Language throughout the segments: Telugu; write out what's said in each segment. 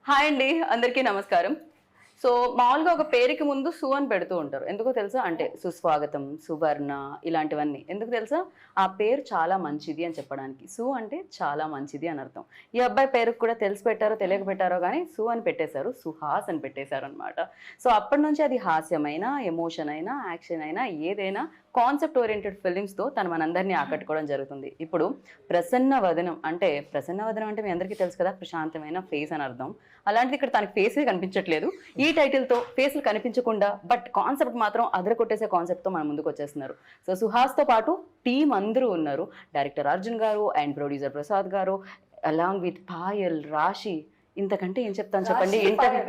హాయ్ అండి, అందరికీ నమస్కారం. సో మామూలుగా ఒక పేరుకి ముందు సు అని పెడుతూ ఉంటారు. ఎందుకో తెలుసా? అంటే సుస్వాగతం, సువర్ణ ఇలాంటివన్నీ. ఎందుకు తెలుసా? ఆ పేరు చాలా మంచిది అని చెప్పడానికి. సు అంటే చాలా మంచిది అని అర్థం. ఈ అబ్బాయి పేరుకు కూడా తెలిసి పెట్టారో తెలియక పెట్టారో కానీ సు అని పెట్టేశారు, సుహాస్ అని పెట్టేశారు అనమాట. సో అప్పటి నుంచి అది హాస్యమైనా, ఎమోషన్ అయినా, యాక్షన్ అయినా ఏదైనా కాన్సెప్ట్ ఓరియంటెడ్ ఫిలిమ్స్తో తను మనందరినీ ఆకట్టుకోవడం జరుగుతుంది. ఇప్పుడు ప్రసన్న వదనం అంటే మీ అందరికీ తెలుసు కదా, ప్రశాంతమైన ఫేస్ అని అర్థం. అలాంటిది ఇక్కడ తనకి ఫేసే కనిపించట్లేదు. ఈ టైటిల్తో ఫేస్లు కనిపించకుండా బట్ కాన్సెప్ట్ మాత్రం అదర కొట్టేసే కాన్సెప్ట్తో మన ముందుకు వచ్చేస్తున్నారు. సో సుహాస్తో పాటు టీం అందరూ ఉన్నారు. డైరెక్టర్ అర్జున్ గారు అండ్ ప్రొడ్యూసర్ ప్రసాద్ గారు అలాంగ్ విత్ పాయల్, రాశి. ఇంతకంటే ఏం చెప్తాను చెప్పండి. ఇంటర్వ్యూ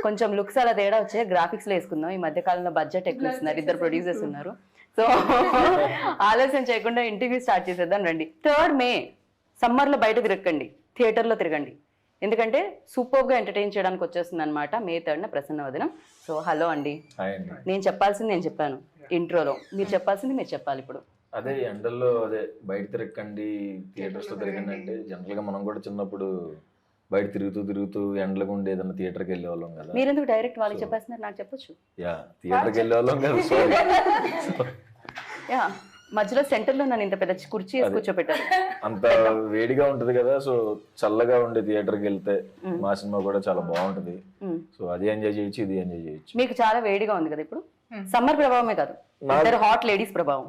కొంచెం లుక్స్ అలా తేడా వచ్చే గ్రాఫిక్స్లో వేసుకుందాం. ఈ మధ్య కాలంలో బడ్జెట్ ఎక్కువ ఇస్తున్నారు, ఇద్దరు ప్రొడ్యూసర్స్ ఉన్నారు. సో ఆలస్యం చేయకుండా ఇంటర్వ్యూ స్టార్ట్ చేసేద్దాం రండి. 3rd May సమ్మర్లో బయట తిరగండి, థియేటర్లో తిరగండి. ఎందుకంటే సూపర్గా ఎంటర్టైన్ చేయడానికి వచ్చేస్తుంది అనమాట May 3rd ప్రసన్న వదనం. సో హలో అండి. నేను చెప్పాల్సింది నేను చెప్పాను ఇంట్రోలో, మీరు చెప్పాల్సింది మీరు చెప్పాలి ఇప్పుడు. అదే ఎండల్లో అదే బయట తిరగండి, థియేటర్స్ లో తిరగండి అంటే జనరల్ గా మనం కూడా చిన్నప్పుడు బయట తిరుగుతూ ఎండలకు ఉండి ఏదైనా థియేటర్కి వెళ్ళే వాళ్ళం కదా. మీరు ఎందుకు డైరెక్ట్ వాళ్ళకి చెప్పేస్తున్నారు? నాకు చెప్పొచ్చు. యా, థియేటర్కి వెళ్ళే వాళ్ళం కదా. యా, మధ్యలో సెంటర్లో నన్ను ఇంత పెద్ద కుర్చీ వేసి కూర్చోబెట్టారు. అంత వేడిగా ఉంటది కదా, సో చల్లగా ఉండే థియేటర్కి వెళ్తే మా సినిమా కూడా చాలా బాగుంటది. సో అది ఎంజాయ్ చేయొచ్చు, ఇది ఎంజాయ్ చేయొచ్చు. మీకు చాలా వేడిగా ఉంది కదా ఇప్పుడు. సమ్మర్ ప్రభావమే కాదు, ఇద్దరు హాట్ లేడీస్ ప్రభావం.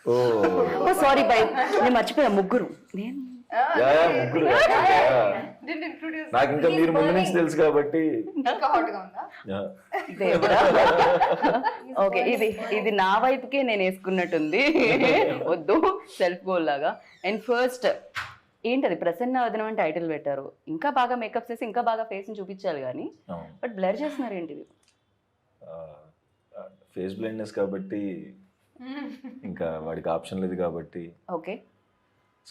ఓ సారీ బై, నేను మర్చిపోయా. ముగ్గురు నేను ముగ్గురు. నాకు ఇంకా మీరు ముందు నుంచి తెలుసు కాబట్టి. ఓకే, ఇది నా వైపుకే నేను వేసుకున్నట్టుంది. వద్దు, సెల్ఫ్ గోల్ లాగా. అండ్ ఫస్ట్ ఏంటది ప్రసన్న వదనం అని టైటిల్ పెట్టారు. ఇంకా బాగా మేకప్ చేసి ఇంకా బాగా ఫేస్ ని చూపించాలి కానీ బట్ బ్లర్ చేస్తున్నారు ఏంటిది? ఫేస్ బ్లైండ్నెస్ కాబట్టి ఇంకా వాడికి ఆప్షన్ లేదు కాబట్టి. ఓకే,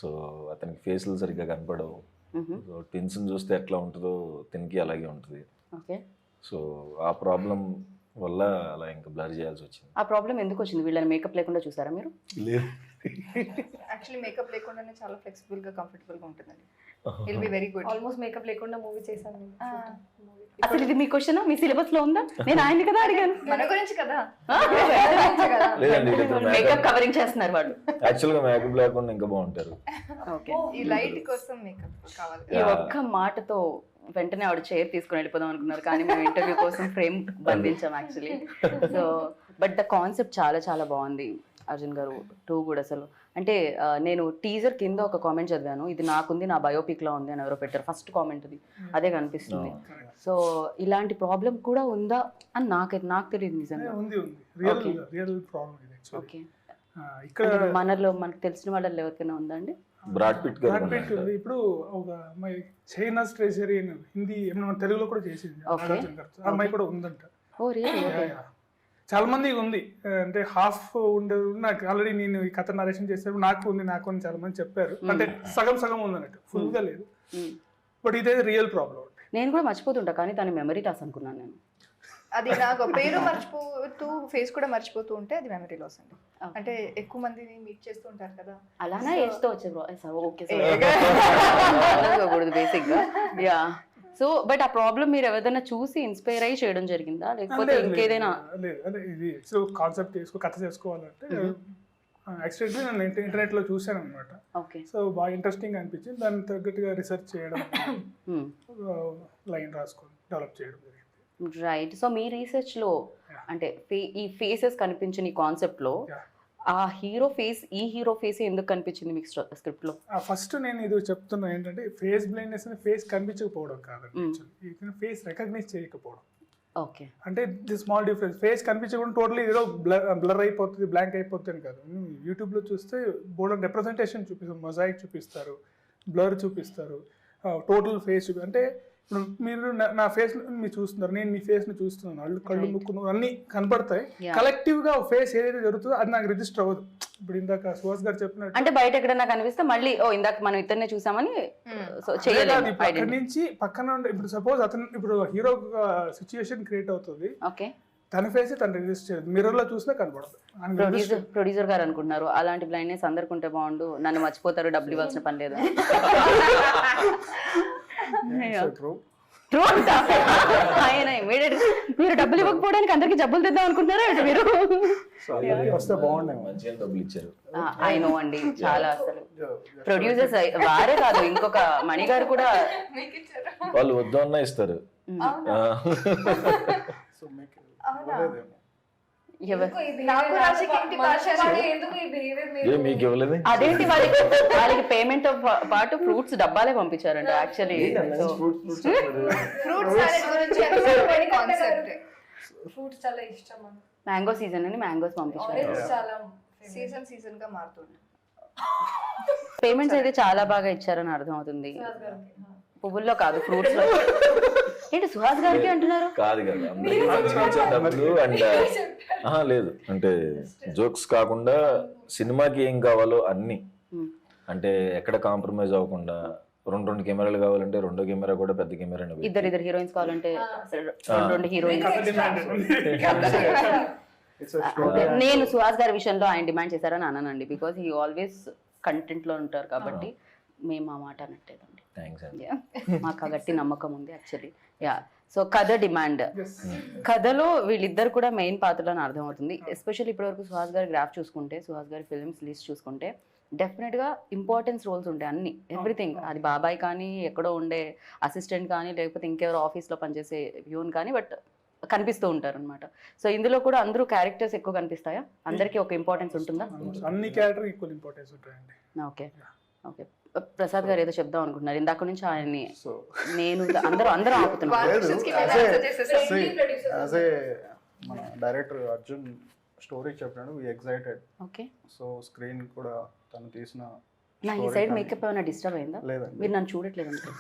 సో అతనికి ఫేస్లు సరిగ్గా కనపడవు. సో ట్విన్స్ చూస్తే ఎట్లా ఉంటుందో తినికి అలాగే ఉంటుంది. ఓకే, సో ఆ ప్రాబ్లం వల్ల అలా ఇంకా బ్లర్ చేయాల్సి వచ్చింది. ఆ ప్రాబ్లం ఎందుకు వచ్చింది? వీళ్ళని మేకప్ లేకుండా చూసారా మీరు? లేదు, యాక్చువల్లీ మేకప్ లేకుండానే చాలా ఫ్లెక్సిబుల్ గా కంఫర్టబుల్ గా ఉంటుందండి. Will be very good. Almost makeup లేకుండా మూవీ చేశాను. అసలు ఇది మీ క్వశ్చన్ మీ సిలబస్ లో ఉందా? నేను ఆయన్ని కదా అడిగాను. మన గురించి కదా. లేదండి, మేకప్ కవరింగ్ చేస్తున్నారు వాళ్ళు. యాక్చువల్ గా మేకప్ లేకుండా ఇంకా బాగుంటారు. ఓకే, ఈ లైట్ కోసం మేకప్ కావాలి. ఈ ఒక్క మాటతో వెంటనే ఆవిడ చైర్ తీసుకుని వెళ్ళిపోదాం అనుకున్నారు, కానీ మేము ఇంటర్వ్యూ కోసం ఫ్రేమ్ బంధించాం actually. So but the concept చాలా చాలా బాగుంది అర్జున్ గారు. 2 కూడా అసలు అంటే నేను టీజర్ కింద ఒక కామెంట్ చదివాను, ఇది నాకుంది, నా బయోపిక్ లా ఉంది అని ఎవరో పెట్టారు. ఫస్ట్ కామెంట్ అది అదే కనిపిస్తుంది. సో ఇలాంటి ప్రాబ్లం కూడా ఉందా అని నాకు తెలియదు నిజంగా. ఓకే, ఇక్కడ మనలో మనకు తెలిసిన వాళ్ళలో ఎవరికైనా ఉందండి? బ్రాడ్ పిట్ గారు ఇప్పుడు ఒక అమ్మాయి చైనా ట్రెజరీ హిందీ ఏమన్నా తెలుగులో కూడా చేసింది, అమ్మాయి కూడా ఉందంట. ఓ రియల్లీ? చాలా మంది ఉంది, అంటే హాఫ్ ఉండదు. నాకు ఆల్రెడీ నేను ఈ కథ నరేషన్ చేసేప్పుడు నాకు ఉంది అని చాలా మంది చెప్పారు. అంటే సగం ఉంది అన్నట్టు, ఫుల్ గా లేదు. బట్ ఇదే రియల్ ప్రాబ్లం. నేను కూడా మర్చిపోతుంటా, కానీ తన మెమరీ లాస్ అనుకున్నాను నేను. అది నాకు పేరు మర్చిపోతూ ఫేస్ కూడా మర్చిపోతూ ఉంటే అది మెమరీ లాస్ అండి. అంటే ఎక్కువ మందిని మీట్ చేస్తూ ఉంటారు కదా, అలానే వేస్తూ వచ్చే ఓకే బేసిక్ గా. యా, సో బట్ ఆ ప్రాబ్లం మీరు ఎవరైనా చూసి ఇన్స్పైర్ అయ్యి చేయడం జరిగిందా, లేకపోతే ఇంకేదైనా? అంటే ఇది కాన్సెప్ట్ కథ చేసుకోవాలంటే యాక్చువల్లీ నేను ఇంటర్నెట్ లో చూసాను అనమాట. ఓకే, సో బాగా ఇంట్రెస్టింగ్ అనిపించింది. దాన్ని తగ్గట్టుగా రీసెర్చ్ చేయడం, లైన్ రాసుకొని డెవలప్ చేయడం జరిగింది. రైట్. సో మీ రీసెర్చ్ లో అంటే ఈ ఫేసెస్ కనిపించిన ఈ కాన్సెప్ట్ లో ఆ హీరో ఫేస్, ఈ హీరో ఫేస్ ఎందుకు కనిపించింది మీకు స్క్రిప్ట్ లో? ఫస్ట్ నేను ఇది చెప్తున్నా ఏంటంటే ఫేస్ బ్లైండ్నెస్ అనేది ఫేస్ కనిపించకపోవడం కాదండి, ఫేస్ రికగ్నైజ్ చేయకపోవడం. ఓకే, అంటే ది స్మాల్ డిఫరెన్స్. ఫేస్ కనిపించకుండా టోటలీ ఏదో బ్లర్ అయిపోతుంది, బ్లాంక్ అయిపోతుంది కాదు. యూట్యూబ్లో చూస్తే బోర్డ్ రిప్రజెంటేషన్ చూపిస్తారు, మొజాయిక్ చూపిస్తారు, బ్లర్ చూపిస్తారు, టోటల్ ఫేస్ అంటే ఇప్పుడు మీరు నా ఫేస్ మీరు చూస్తున్నారు, నేను మీ ఫేస్ ని చూస్తున్నాను, కళ్ళు ముక్కు అన్ని కనపడతాయి. కలెక్టివ్ గా ఫేస్ ఏదైతే జరుగుతుందో అది నాకు రిజిస్టర్ అవ్వదు. ఇప్పుడు ఇందాక సుహాస్ గారు చెప్పినట్టు అంటే బయట ఎక్కడన్నా కనిపిస్తే మళ్ళీ ఇందాక మనం ఇద్దరినే చూసామని అక్కడి నుంచి పక్కన ఇప్పుడు సపోజ్ అతను ఇప్పుడు హీరో సిచ్యుయేషన్ క్రియేట్ అవుతుంది, తన ఫేస్ తను రిజిస్టర్ చేయదు, మిర్రర్ లో చూసినా కనపడదు. ప్రొడ్యూసర్ గారు అనుకుంటున్నారు అలాంటి బ్లైండ్నెస్ అందరికి ఉంటే బాగుండు, నన్ను మర్చిపోతారు, డబ్బులు ఇవ్వాల్సిన పని లేదు. ట్రూ. ట్రూ అంట ఆయన immediate గా, మీరు డబ్బులు ఇవ్వకపోవడానికి అందరికి జబ్బులు తెద్దాం అనుకుంటున్నారా ఏంటి మీరు? సో అందరికీ వస్తే బాగుండేమో. మంచిగా డబ్బులు ఇచ్చారు. ఐ నో అండి, చాలా అసలు ప్రొడ్యూసర్స్ వారే కాదు, ఇంకొక మణి గారు కూడా వాళ్ళు వద్దు అన్నా ఇస్తారు. సో మీకు అవునా? ఇవ్వలేదేమో. నాకు రాశికి ఏంటి పార్షాలిటీ? ఏ మీకు ఇవ్వలేదు? అదేంటి వాళ్ళకి పేమెంట్ తో పాటు ఫ్రూట్స్ డబ్బాలే పంపించారంట యాక్చువల్లీ. ఫ్రూట్ సాలెడ్ గురించి కాన్సెప్ట్. ఫ్రూట్స్ చాలా ఇష్టం మనకు. మ్యాంగో సీజన్ అని మ్యాంగోస్ పంపించారు. ఆరెంజ్ చాలా సీజన్ గా మారుతుంది. పేమెంట్స్ అయితే చాలా బాగా ఇచ్చారని అర్థం అవుతుంది. పువ్వుల్లో కాదు, ఫ్రూట్స్ లో. ఏంటి సుహాస్ గారికి అంటున్నారు? కాదు కదా, అందరికీ మంచిగా ఇచ్చారు డబ్బులు. అండ్ లేదు అంటే జోక్స్ కాకుండా సినిమాకి ఏం కావాలో అన్ని, అంటే ఎక్కడ కాంప్రమైజ్ అవ్వకుండా, రెండు కెమెరాలు కావాలంటే రెండో కెమెరా కూడా పెద్ద కెమెరా. ఇద్దరు హీరోయిన్స్ కావాలంటే రెండు హీరోయిన్స్. నేను సుహాస్ గారి విషయంలో ఆయన డిమాండ్ చేశారని అన్నానండి, బికాస్ హీ ఆల్వేస్ కంటెంట్ లో ఉంటారు కాబట్టి మేము ఆ మాట అనట్లేదండి. థ్యాంక్స్ అండి. మాకు ఆ గట్టి నమ్మకం ఉంది యాక్చువల్లీ. యా, సో కథ డిమాండ్, కథలో వీళ్ళిద్దరు కూడా మెయిన్ పాత్రలు అని అర్థమవుతుంది. ఎస్పెషల్లీ ఇప్పటివరకు సుహాస్ గారి గ్రాఫ్ చూసుకుంటే, సుహాస్ గారి ఫిల్మ్స్ లిస్ట్ చూసుకుంటే డెఫినెట్గా ఇంపార్టెన్స్ రోల్స్ ఉంటాయి అన్ని, ఎవ్రీథింగ్. అది బాబాయ్ కానీ, ఎక్కడో ఉండే అసిస్టెంట్ కానీ, లేకపోతే ఇంకెవరో ఆఫీస్లో పనిచేసే వ్యూన్ కానీ, బట్ కనిపిస్తూ ఉంటారు అనమాట. సో ఇందులో కూడా అందరూ క్యారెక్టర్స్ ఎక్కువ కనిపిస్తాయా? అందరికీ ఒక ఇంపార్టెన్స్ ఉంటుందా? అన్ని క్యారెక్టర్ ఈక్వల్ ఇంపార్టెన్స్ ఉంటాయండి. Okay okay. ప్రసాద్ గారు ఏదో చెప్దాం అనుకుంటున్నారు ఇందాక నుంచి ఆయన్ని. సో నేను అందరూ ఆపుతున్నారు. యాజ్ ఏ మన డైరెక్టర్ అర్జున్ స్టోరీ చెప్పినాడు, వి ఎక్సైటెడ్. ఓకే, సో స్క్రీన్ కూడా తను తీసిన. నా ఈ సైడ్ మేకప్ ఏమైనా డిస్టర్బ్ అయిందా? లేదండి. మీరు నన్ను చూడట్లేదు అంటే.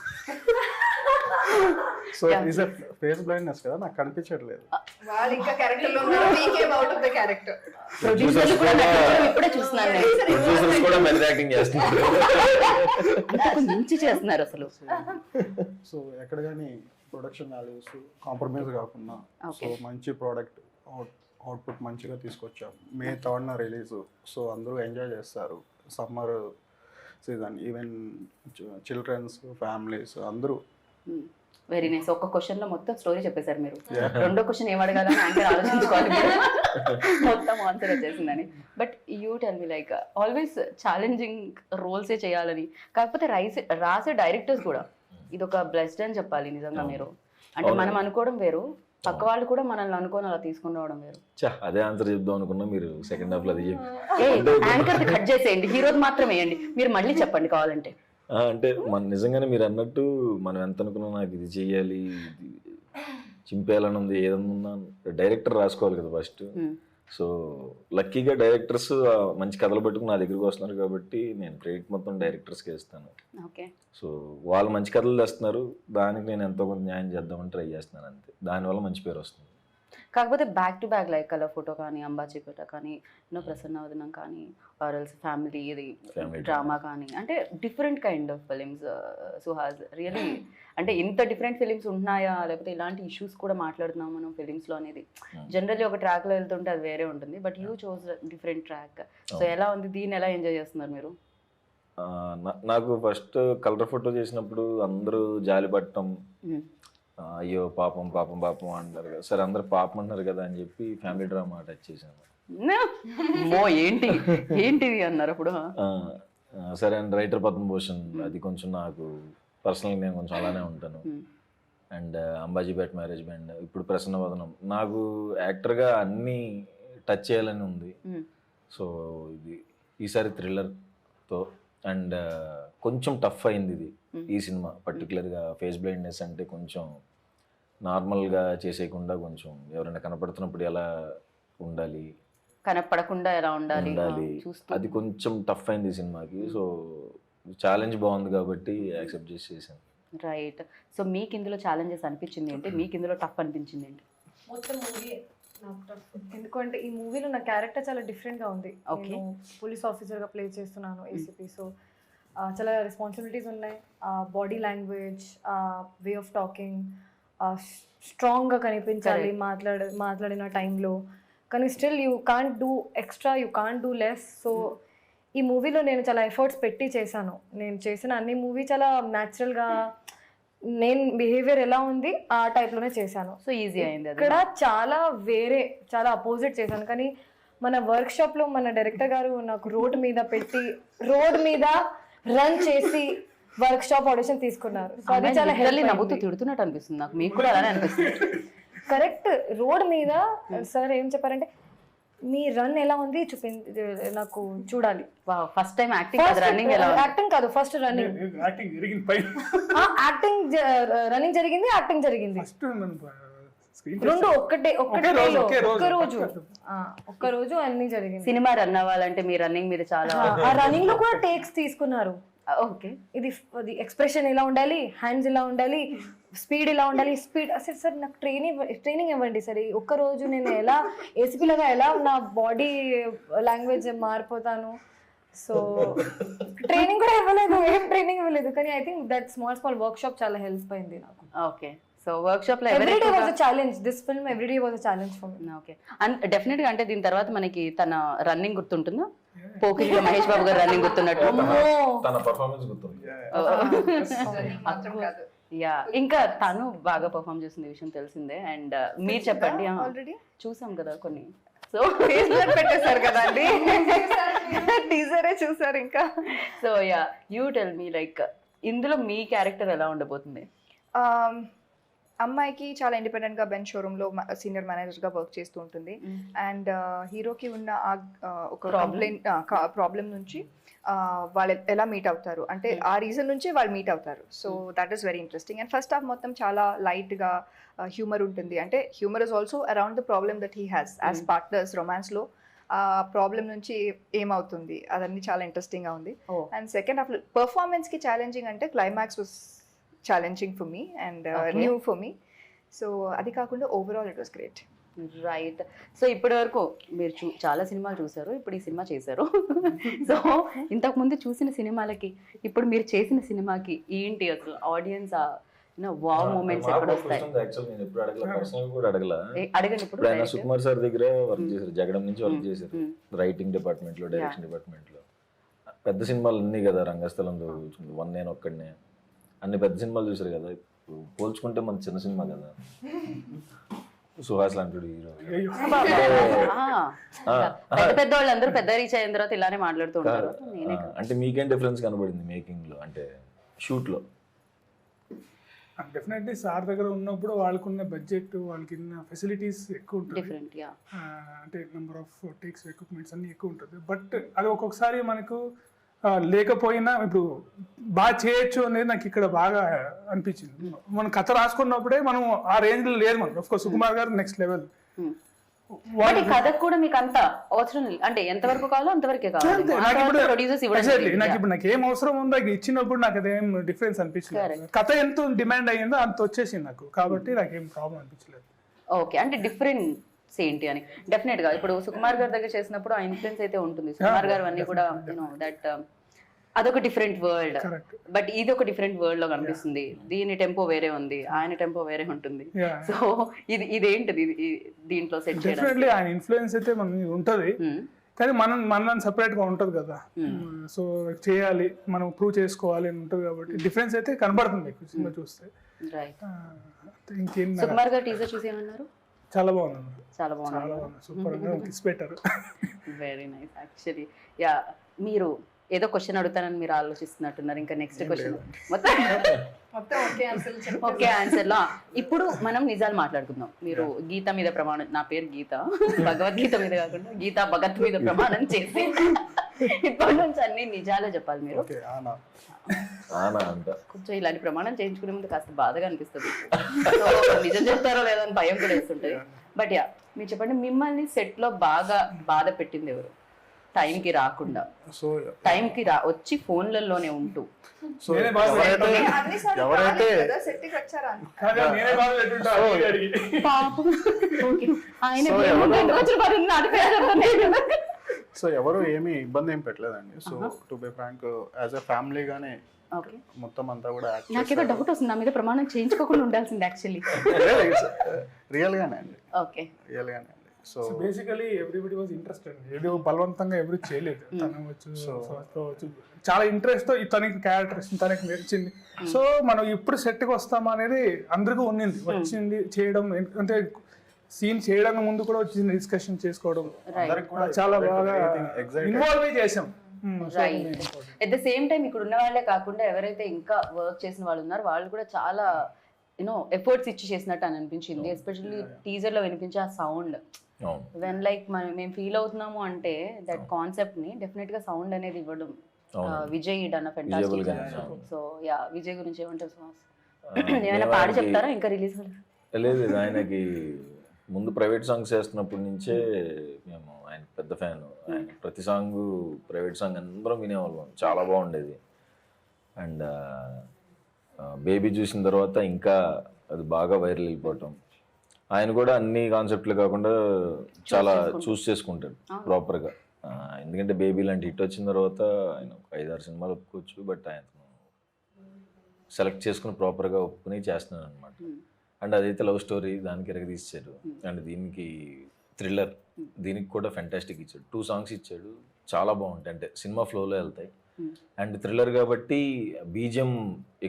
సో ఈజ్ ఫేస్ బ్లైండ్నెస్ కదా, నాకు కనిపించట్లేదు. వాళ్ళు ఇంకా క్యారెక్టర్ లో ఉన్నారు, we came out of the character. ప్రొడ్యూసర్లు కూడా నటించడం ఇప్పుడే చూస్తున్నాను నేను. ప్రొడ్యూసర్స్ కూడా మెథడ్ యాక్టింగ్ చేస్తున్నారు. Hmm. మించి చేస్తున్నారు అసలు. సో ఎక్కడ కానీ ప్రొడక్షన్ వాల్యూస్ కాంప్రమైజ్ కాకుండా, సో Okay. మంచి ప్రోడక్ట్ అవుట్పుట్ మంచిగా తీసుకొచ్చాం. May 3rd రిలీజ్, సో అందరూ ఎంజాయ్ చేస్తారు. Summer season, even childrens, families అందరూ. Very nice. ఒక్క క్వశ్చన్ లో మొత్తం స్టోరీ చెప్పేశారు మీరు. రెండో క్వశ్చన్ ఏం అడగాలని యాంకర్ ఆలోచించుకోవాలి మీరు. మొత్తం ఆన్సర్ వచ్చేసిందని. But you tell me, like always challenging రోల్సే చేయాలని, కాకపోతే రాసే డైరెక్టర్స్ కూడా ఇది ఒక బ్లెస్డ్ అని చెప్పాలి నిజంగా మీరు. అంటే మనం అనుకోవడం వేరు, పక్క వాళ్ళు కూడా మనల్ని అనుకోని అలా తీసుకుని రావడం వేరు. అదే ఆన్సర్ చెప్దాం అనుకున్నా, మీరు సెకండ్ హాఫ్ లో అది చెప్పి. యాంకర్ కట్ చేసేయండి, హీరోది మాత్రం వేయండి. మీరు మళ్ళీ చెప్పండి కావాలంటే. అంటే మన నిజంగానే మీరు అన్నట్టు మనం ఎంత అనుకున్నా నాకు ఇది చెయ్యాలి, ఇది చింపేయాలని ఉంది, ఏదన్నా డైరెక్టర్ రాసుకోవాలి కదా ఫస్ట్. సో లక్కీగా డైరెక్టర్స్ మంచి కథలు పట్టుకుని నా దగ్గరికి వస్తున్నారు కాబట్టి నేను క్రెడిట్ మొత్తం డైరెక్టర్స్కి ఇస్తాను. ఓకే, సో వాళ్ళు మంచి కథలు తెస్తున్నారు, దానికి నేను ఎంతో కొంత న్యాయం చేద్దామని ట్రై చేస్తున్నాను అంతే. దానివల్ల మంచి పేరు వస్తుంది. కాకపోతే back to back like colour photo కానీ, అంబాజీపేట కానీ, ప్రసన్నవదనం కానీ, ఆర్ఎల్స్ ఫ్యామిలీ ఇది డ్రామా కానీ, అంటే different kind of films Suhas. Really అంటే ఇంత డిఫరెంట్ ఫిలిమ్స్ ఉన్నాయా, లేకపోతే ఇలాంటి ఇష్యూస్ కూడా మాట్లాడుతున్నాం మనం ఫిలిమ్స్లో అనేది. జనరల్లీ ఒక ట్రాక్లో వెళ్తుంటే అది వేరే ఉంటుంది, but you chose different track. So ఎలా ఉంది, దీన్ని ఎలా ఎంజాయ్ చేస్తున్నారు మీరు? నాకు ఫస్ట్ కలర్ ఫోటో చేసినప్పుడు అందరూ జాలి పట్టడం, అయ్యో పాపం పాపం పాపం అంటారు కదా, సరే అందరు పాపం అంటున్నారు కదా అని చెప్పి ఫ్యామిలీ డ్రామా టచ్ చేశాను. ఏంటిది అన్నారు అప్పుడు. సరే అండ్ రైటర్ పద్మభూషణ్, అది కొంచెం నాకు పర్సనల్గా నేను కొంచెం అలానే ఉంటాను. అండ్ అంబాజీపేట మ్యారేజ్ బ్యాండ్, ఇప్పుడు ప్రసన్నవదనం. నాకు యాక్టర్గా అన్నీ టచ్ చేయాలని ఉంది. సో ఇది ఈసారి థ్రిల్లర్తో అండ్ కొంచెం టఫ్ అయింది ఇది ఈ సినిమా. పర్టికులర్గా ఫేస్ బ్లైండ్నెస్ అంటే కొంచెం నార్మల్గా చేసేయకుండా కొంచెం ఎవరైనా కనపడుతున్నప్పుడు ఎలా ఉండాలి, కనపడకుండా ఎలా ఉండాలి, అది కొంచెం టఫ్ అయింది ఈ సినిమాకి. సో ఛాలెంజ్ బాగుంది కాబట్టి యాక్సెప్ట్ చేసాను. రైట్. సో మీకు ఇందులో ఛాలెంజెస్ అనిపించింది ఏంటి, మీకు ఇందులో టఫ్ అనిపించింది ఏంటి? మొత్తం మూవీ ఎందుకంటే ఈ మూవీలో నా క్యారెక్టర్ చాలా డిఫరెంట్గా ఉంది. Okay. నేను పోలీస్ ఆఫీసర్గా ప్లే చేస్తున్నాను, ఏసీపీ. సో చాలా రెస్పాన్సిబిలిటీస్ ఉన్నాయి. Body language, way of talking స్ట్రాంగ్గా కనిపించాలి మాట్లాడిన టైంలో. కానీ still you can't do extra, you can't do less. So ఈ మూవీలో నేను చాలా ఎఫర్ట్స్ పెట్టి చేశాను. నేను చేసిన అన్ని మూవీ చాలా న్యాచురల్గా నేను బిహేవియర్ ఎలా ఉంది ఆ టైప్లోనే చేశాను. సో ఈజీ అయింది అది. ఇక్కడ చాలా చాలా అపోజిట్ చేశాను. కానీ మన వర్క్షాప్లో మన డైరెక్టర్ గారు నాకు రోడ్ మీద పెట్టి రోడ్ మీద రన్ చేసి వర్క్షాప్ ఆడిషన్ తీసుకున్నారు. సో అది చాలా Literally నవ్వుతూ తిడుతున్నట్టు అనిపిస్తుంది నాకు. మీకు కూడా అలానే అనిపిస్తుంది. కరెక్ట్. రోడ్ మీద సార్ ఏం చెప్పారంటే మీ రన్ ఎలా ఉంది నాకు చూడాలి. ఫస్ట్ టైం యాక్టింగ్ రన్నింగ్ ఎలా ఉంది? యాక్టింగ్ కాదు, ఫస్ట్ రన్నింగ్. యాక్టింగ్ జరిగింది పైన యాక్టింగ్ రన్నింగ్ జరిగింది, యాక్టింగ్ జరిగింది. ఫస్ట్ రెండు ఒక్క రోజు అన్ని జరిగింది. సినిమా రన్ అవ్వాలంటే మీ రన్నింగ్ మీద చాలా ఆ రన్నింగ్ లో కూడా టేక్స్ తీసుకున్నారు. ఓకే, ఇది ఎక్స్ప్రెషన్ ఎలా ఉండాలి, హ్యాండ్స్ ఎలా ఉండాలి, స్పీడ్ ఎలా ఉండాలి. స్పీడ్ అసలు సార్ నాకు ట్రైనింగ్ ఇవ్వండి సార్. ఒక్క రోజు నేను ఎలా ఏసీపీ లాగా ఎలా నా బాడీ లాంగ్వేజ్ మారిపోతాను. సో ట్రైనింగ్ కూడా ఇవ్వలేదు, ఏం ట్రైనింగ్ ఇవ్వలేదు. కానీ I think that small work shop చాలా హెల్ప్ అయింది నాకు. ఓకే, సో వర్క్ షాప్ లో everyday was a challenge. This film everyday was a challenge for me. Okay, and definite గా అంటే దీని తర్వాత మనకి తన రన్నింగ్ గుర్తుంటుందా? పోకిరిలో మహేష్ బాబు గారు రన్నింగ్ గుర్తున్నట్టు. తన పర్ఫార్మెన్స్ గుర్తుంది. యా, ఇంకా తను బాగా పర్ఫామ్ చేసిన విషయం తెలిసిందే. అండ్ మీరు చెప్పండి. ఆల్రెడీ చూసాం కదా కొన్ని. సో పెట్టేశారు కదా అండి, టీజరే చూసారు ఇంకా. So yeah, you tell me like ఇందులో మీ క్యారెక్టర్ ఎలా ఉండబోతుంది? అమ్మాయికి చాలా ఇండిపెండెంట్గా బెంచ్ షోరూంలో సీనియర్ మేనేజర్గా వర్క్ చేస్తూ ఉంటుంది. అండ్ హీరోకి ఉన్న ఒక ప్రాబ్లం నుంచి వాళ్ళు ఎలా మీట్ అవుతారు అంటే ఆ రీజన్ నుంచి వాళ్ళు మీట్ అవుతారు. So that is very interesting. And first half మొత్తం చాలా లైట్గా హ్యూమర్ ఉంటుంది. అంటే humour is also around the problem that he has as partners రొమాన్స్లో. ఆ ప్రాబ్లం నుంచి ఏమవుతుంది అదన్నీ చాలా ఇంట్రెస్టింగ్గా ఉంది. అండ్ సెకండ్ హాఫ్ పర్ఫార్మెన్స్కి ఛాలెంజింగ్ అంటే climax was challenging for me and new for me. So అది కాకుండా overall it was great. Right. So ఇప్పటి వరకు మీరు చాలా సినిమాలు చూసారు, ఇప్పుడు ఈ సినిమా చేశారు. సో ఇంతకు ముందు చూసిన సినిమాలకి ఇప్పుడు మీరు చేసిన సినిమాకి ఏంటి అసలు ఆడియన్స్ వావ్ మూమెంట్స్ ఎక్కడ వస్తాయి? యాక్చువల్లీ నేను ఎప్పుడు అడగల, పర్సనల్ కూడా అడగల. అడగండి. ఇప్పుడు ఆయన సుకుమార్ సార్ దగ్గర వర్క్ చేశారు, జగడం నుంచి వర్క్ చేశారు, రైటింగ్ డిపార్ట్మెంట్ లో, డైరెక్షన్ డిపార్ట్మెంట్ లో. పెద్ద సినిమాలు అన్నీ కదా, రంగస్థలంలో వన్ నేను ఒక్కడనే అన్ని పెద్ద సినిమాలు చూసారు కదా. పోల్చుకుంటే మన చిన్న సినిమా కదా సుహాస్ లాంటి హీరో. పెద్ద వాళ్ళందరూ పెద్ద రీచ్ అయిన తర్వాత ఇలానే మాట్లాడుతూ ఉంటారు. అంటే మీకేం డిఫరెన్స్ కనబడింది మేకింగ్ లో, అంటే షూట్ లో? డెఫినెట్లీ సార్ దగ్గర ఉన్నప్పుడు వాళ్ళకున్న బడ్జెట్, వాళ్ళకి ఉన్న ఫెసిలిటీస్ ఎక్కువ ఉంటుంది. Different, yeah. అంటే నెంబర్ ఆఫ్ టేక్స్, ఎక్విప్మెంట్స్ అన్నీ ఎక్కువ ఉంటుంది. బట్ అది ఒక్కొక్కసారి మనకు లేకపోయినా ఇప్పుడు బాగా చేయొచ్చు అనేది నాకు ఇక్కడ బాగా అనిపించింది. మనం కథ రాసుకున్నప్పుడే మనం ఆ రేంజ్లో లేదు. మనం ఆఫ్ కోర్స్ సుకుమార్ గారు నెక్స్ట్ లెవెల్. కథకు కూడా మీకు అంత అవసరం అంటే ఎంతవరకు కావాలో అంతవరకే కావాలి. నాకు ఇప్పుడు నాకు ఏం అవసరం ఉందో ఇచ్చినప్పుడు నాకు అదేం డిఫరెన్స్ అనిపించలేదు. కథ ఎంత డిమాండ్ అయ్యిందో అంత వచ్చేసింది నాకు, కాబట్టి నాకేం ప్రాబ్లం అనిపించలేదు. ఓకే, అంటే డిఫరెంట్ ఏంటి అని డెఫినెట్ గా ఇప్పుడు సుకుమార్ గారి దగ్గర చేసినప్పుడు ఆ ఇన్ఫ్లుయెన్స్ అయితే ఉంటుంది. సుకుమార్ గారు అన్ని కూడా దట్ అదొక డిఫరెంట్ వరల్డ్, బట్ ఇది ఒక డిఫరెంట్ వరల్డ్ లో కనిపిస్తుంది. దీని టెంపో వేరే ఉంది, ఆయన టెంపో వేరే ఉంటుంది. సో ఇదేంటిది దీంట్లో సెట్ చేయడం? ఆయన ఇన్ఫ్లుయెన్స్ అయితే మనకి ఉంటది, కానీ మనం సెపరేట్ గా ఉంటది కదా. సో చేయాలి, మనం ప్రూవ్ చేసుకోవాలి అని ఉంటది, కాబట్టి డిఫరెన్స్ అయితే కనబడుతుంది సినిమా చూస్తే. రైట్. ఇంకేం సుకుమార్ గారు టీజర్ చూసి ఏమన్నారు? చాలా బాగుంది, చాలా బాగుంది, సూపర్ గా కిస్ పెట్టారు. Very nice. యాక్చువల్లీ యా, మీరు ఏదో క్వశ్చన్ అడుగుతానని మీరు ఆలోచిస్తున్నట్టున్నారు. ఇంకా నెక్స్ట్ క్వశ్చన్ మొత్తం ఓకే ఆన్సర్ లో. ఇప్పుడు మనం నిజాలు మాట్లాడుకుందాం. మీరు గీత మీద ప్రమాణం, నా పేరు గీత, భగవద్గీత మీద కాకుండా గీత భగత్ మీద ప్రమాణం చేసి ఇప్పటి నుంచి అన్ని నిజాలే చెప్పాలి మీరు. కొంచెం ఇలాంటి ప్రమాణం చేయించుకునే ముందు కాస్త బాధగా అనిపిస్తుంది, నిజం చెప్తారో లేదో అని భయం కూడా వేస్తుంటది. బట్ యా, మీరు చెప్పండి, మిమ్మల్ని సెట్ లో బాగా బాధ పెట్టింది ఎవరు? టైంకి రాకుండా, టైంకి వచ్చి ఫోన్లలోనే ఉంటూ సో ఎవరు ఏమీ ఇబ్బంది ఏం పెట్టలేదండి. So to be frank, as a family గానే మొత్తం అంతా కూడా నాకేదో డౌట్ వస్తుంది, నా మీద ప్రమాణం చేయించుకోకుండా ఉండాల్సింది యాక్చువల్లీ. రియల్ గానే అండి, ఓకే, రియల్ గానే అండి. So basically everybody was interested. ఏదో బలవంతంగా ఎవరు చేయలేదు. తను వచ్చు చాలా ఇంట్రెస్ట్ తో తనకి క్యారెక్టర్ తనకి నచ్చింది. సో మనం ఇప్పుడు సెట్కి వస్తామా అనేది అందరికీ ఉన్నింది, వచ్చింది చేయడం. అంటే సీన్ చేయడానికి ముందు కూడా వచ్చింది డిస్కషన్ చేసుకోవడం, చాలా బాగా ఇన్వాల్వ్ చేసాం. ఎట్ ద సేమ్ టైం ఇక్కడ ఉన్న వాళ్ళే కాకుండా ఎవరైతే ఇంకా వర్క్ చేసిన వాళ్ళు ఉన్నారో వాళ్ళు కూడా చాలా ఎఫర్ట్స్ ఇచ్చి చేసినట్టు అని అనిపించింది. ఎస్పెషల్లీ టీజర్ లో వినిపించే ఆ సౌండ్, వెన్ లైక్ మేము ఫీల్ అవుతున్నాము అంటే దట్ కాన్సెప్ట్ ని డెఫినెట్ గా సౌండ్ అనేది ఇవ్వడం Vijay done fantastic. So yeah, Vijay గురించి ఏమంటారు సుహాస్? ఏమైనా పాడి చెప్తారా ఇంకా రిలీజ్? లేదు, ఆయనకి ముందు ప్రైవేట్ సాంగ్స్ చేస్తున్నప్పటి నుంచే మేము ఆయన పెద్ద ఫ్యాన్. ఆయన ప్రతి సాంగ్ ప్రైవేట్ సాంగ్ అందరం వినేవాళ్ళం, చాలా బాగుండేది. అండ్ బేబీ చూసిన తర్వాత ఇంకా అది బాగా వైరల్ వెళ్ళిపోవటం. ఆయన కూడా అన్ని కాన్సెప్ట్లు కాకుండా చాలా చూస్ చేసుకుంటాడు ప్రాపర్గా. ఎందుకంటే బేబీ లాంటి హిట్ వచ్చిన తర్వాత ఆయన 5-6 సినిమాలు ఒప్పుకోవచ్చు, బట్ ఆయన సెలెక్ట్ చేసుకుని ప్రాపర్గా ఒప్పుకుని చేస్తున్నాడు అనమాట. అండ్ అదైతే లవ్ స్టోరీ, దానికి ఎరగదీశాడు. అండ్ దీనికి థ్రిల్లర్, దీనికి కూడా ఫెంటాస్టిక్ ఇచ్చాడు. 2 సాంగ్స్ ఇచ్చాడు, చాలా బాగుంటాయి. అంటే సినిమా ఫ్లోలో వెళ్తాయి. అండ్ థ్రిల్లర్ కాబట్టి బీజిఎం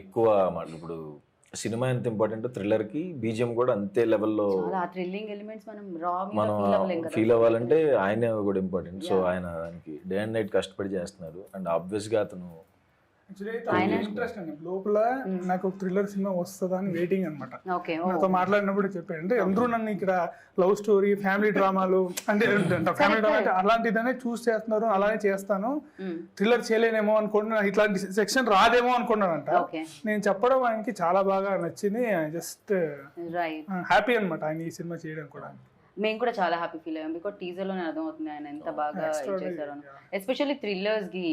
ఎక్కువ. ఇప్పుడు సినిమా ఎంత ఇంపార్టెంట్, థ్రిల్లర్కి బీజిఎం కూడా అంతే లెవెల్లో మనం ఫీల్ అవ్వాలంటే ఆయనే కూడా ఇంపార్టెంట్. సో ఆయన దానికి డే అండ్ నైట్ కష్టపడి చేస్తున్నారు. అండ్ ఆబ్వియస్గా అతను ఇంట్రెస్ట్ అండి లోపల. నాకు ఒక థ్రిల్లర్ సినిమా వస్తుందా అని వెయిటింగ్ అనమాట. నాతో మాట్లాడినప్పుడు చెప్పాడు, అంటే అందరూ నన్ను ఇక్కడ లవ్ స్టోరీ, ఫ్యామిలీ డ్రామాలు అంటే ఫ్యామిలీ డ్రామా అలాంటిదనే చూస్ చేస్తున్నారు, అలానే చేస్తాను, థ్రిల్లర్ చేయలేనేమో అనుకున్నా, ఇట్లాంటి సెక్షన్ రాదేమో అనుకున్నానంట. నేను చెప్పడం ఆయనకి చాలా బాగా నచ్చింది. జస్ట్ హ్యాపీ అనమాట ఆయన ఈ సినిమా చేయడం కూడా. మేము కూడా చాలా హ్యాపీ ఫీల్ అయ్యాం, బికాజ్ టీజర్ లోనే అర్థమవుతుంది ఆయన ఎంత బాగా చేశారు. ఎస్పెషల్లీ థ్రిల్లర్స్ కి.